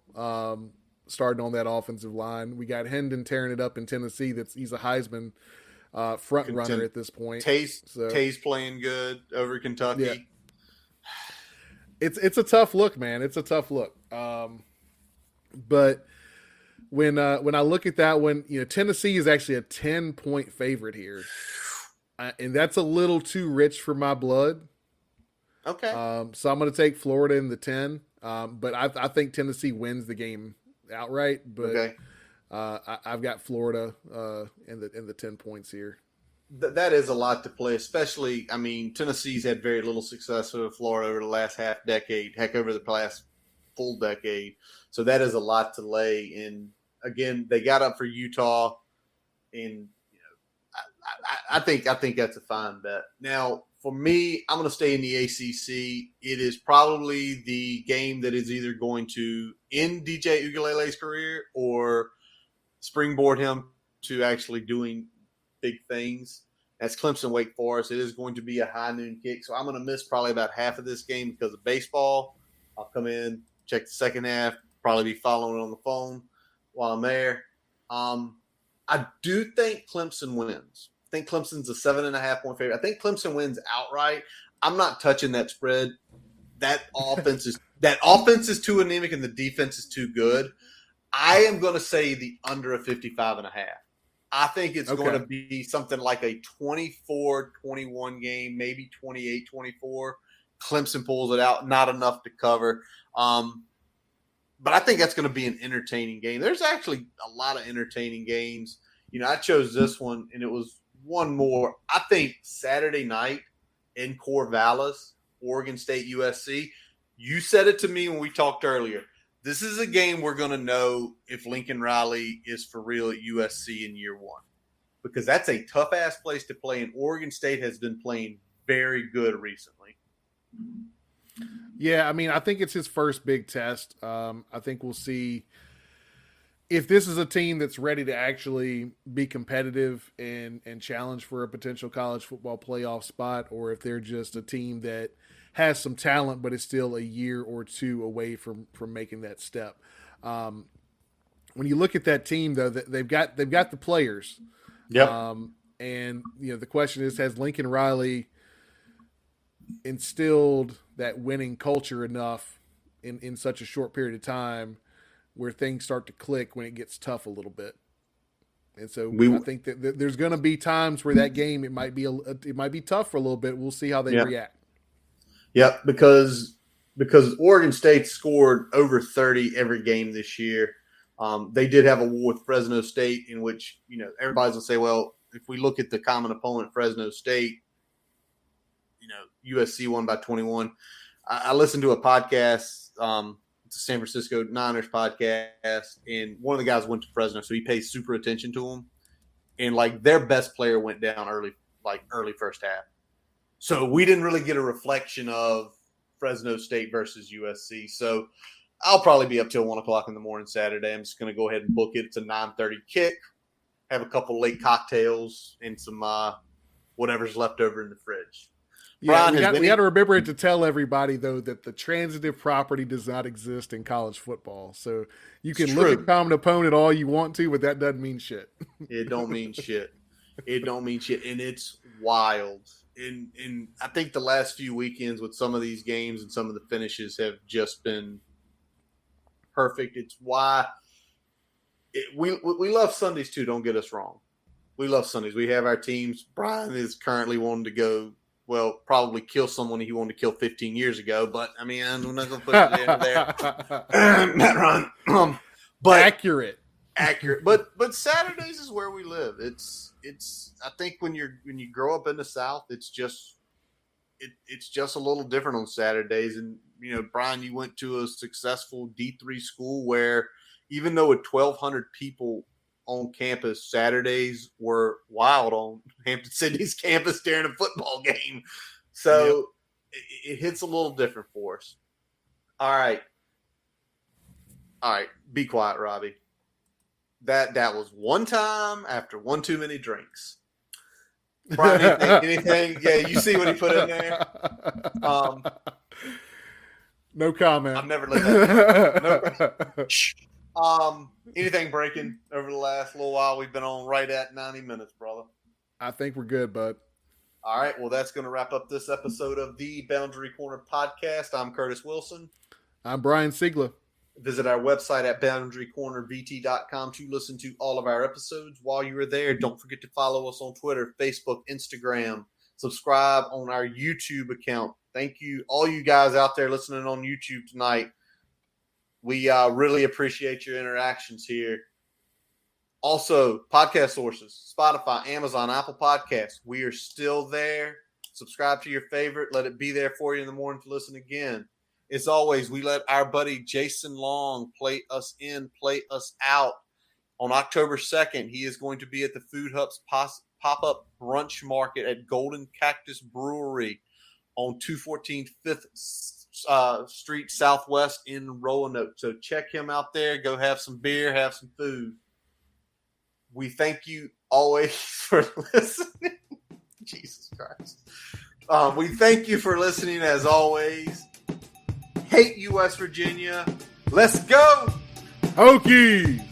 starting on that offensive line. We got Hendon tearing it up in Tennessee. He's a Heisman front runner at this point. Tay's playing good over Kentucky. Yeah. It's a tough look, man. It's a tough look. But when I look at that one, Tennessee is actually a 10-point favorite here. And that's a little too rich for my blood. Okay. So I'm going to take Florida in the 10. But I think Tennessee wins the game outright. But Okay. I've got Florida in the 10 points here. That is a lot to play, especially, I mean, Tennessee's had very little success with Florida over the last half decade, heck, over the last full decade. So that is a lot to lay. And again, they got up for Utah, and I think that's a fine bet. Now, for me, I'm going to stay in the ACC. It is probably the game that is either going to end DJ Uiagalelei's career or springboard him to actually doing big things. That's Clemson Wake Forest. It is going to be a high noon kick, so I'm going to miss probably about half of this game because of baseball. I'll come in, check the second half, probably be following on the phone while I'm there. I do think Clemson wins. I think Clemson's a 7.5 point favorite. I think Clemson wins outright. I'm not touching that spread. That offense is too anemic and the defense is too good. I am going to say the under a 55.5. I think it's going to be something like a 24-21 game, maybe 28-24. Clemson pulls it out, not enough to cover. But I think that's going to be an entertaining game. There's actually a lot of entertaining games. You know, I chose this one, and it was one more. I think Saturday night in Corvallis, Oregon State, USC. You said it to me when we talked earlier. This is a game we're going to know if Lincoln Riley is for real at USC in year one, because that's a tough-ass place to play, and Oregon State has been playing very good recently. Yeah, I mean, I think it's his first big test. I think we'll see if this is a team that's ready to actually be competitive and challenge for a potential college football playoff spot, or if they're just a team that has some talent but is still a year or two away from making that step. When you look at that team, though, they've got the players. Yeah. And you know, the question is, has Lincoln Riley instilled that winning culture enough in such a short period of time where things start to click when it gets tough a little bit? And so I think that there's going to be times where that game it might be tough for a little bit. We'll see how they react. Yep, because Oregon State scored over 30 every game this year. They did have a war with Fresno State, in which, you know, everybody's gonna say, well, if we look at the common opponent, Fresno State, you know, USC won by 21. I listened to a podcast, it's a San Francisco Niners podcast, and one of the guys went to Fresno, so he pays super attention to them. And like their best player went down early first half. So we didn't really get a reflection of Fresno State versus USC. So I'll probably be up till 1 o'clock in the morning Saturday. I'm just going to go ahead and book it. It's a 9:30 kick. Have a couple late cocktails and some whatever's left over in the fridge. Yeah, we got to remember to tell everybody, though, that the transitive property does not exist in college football. So you can look at common opponent all you want to, but that doesn't mean shit. It don't mean shit. It don't mean shit. And it's wild. And I think the last few weekends with some of these games and some of the finishes have just been perfect. It's why we love Sundays too. Don't get us wrong. We love Sundays. We have our teams. Brian is currently wanting to go, well, probably kill someone he wanted to kill 15 years ago. But, I mean, we're not going to put it in there. Matt Ryan. But accurate. But Saturdays is where we live. It's I think when you grow up in the South, it's just a little different on Saturdays. And, you know, Brian, you went to a successful D3 school where even though with 1,200 people on campus, Saturdays were wild on Hampton Sydney's campus during a football game. So it hits a little different for us. All right. Be quiet, Robbie. That was one time after one too many drinks. Brian, anything? Yeah, you see what he put in there? No comment. I've never let that. No. Anything breaking over the last little while? We've been on right at 90 minutes, brother. I think we're good, bud. All right. Well, that's going to wrap up this episode of the Boundary Corner podcast. I'm Curtis Wilson. I'm Brian Siegler. Visit our website at boundarycornervt.com to listen to all of our episodes. While you are there, don't forget to follow us on Twitter, Facebook, Instagram. Subscribe on our YouTube account. Thank you, all you guys out there listening on YouTube tonight. We really appreciate your interactions here. Also, podcast sources, Spotify, Amazon, Apple Podcasts. We are still there. Subscribe to your favorite. Let it be there for you in the morning to listen again. As always, we let our buddy Jason Long play us in, play us out. On October 2nd, he is going to be at the Food Hub's pop-up brunch market at Golden Cactus Brewery on 214 5th Street Southwest in Roanoke. So check him out there. Go have some beer, have some food. We thank you always for listening. Jesus Christ. We thank you for listening as always. Hate you, West Virginia. Let's go. Hokies.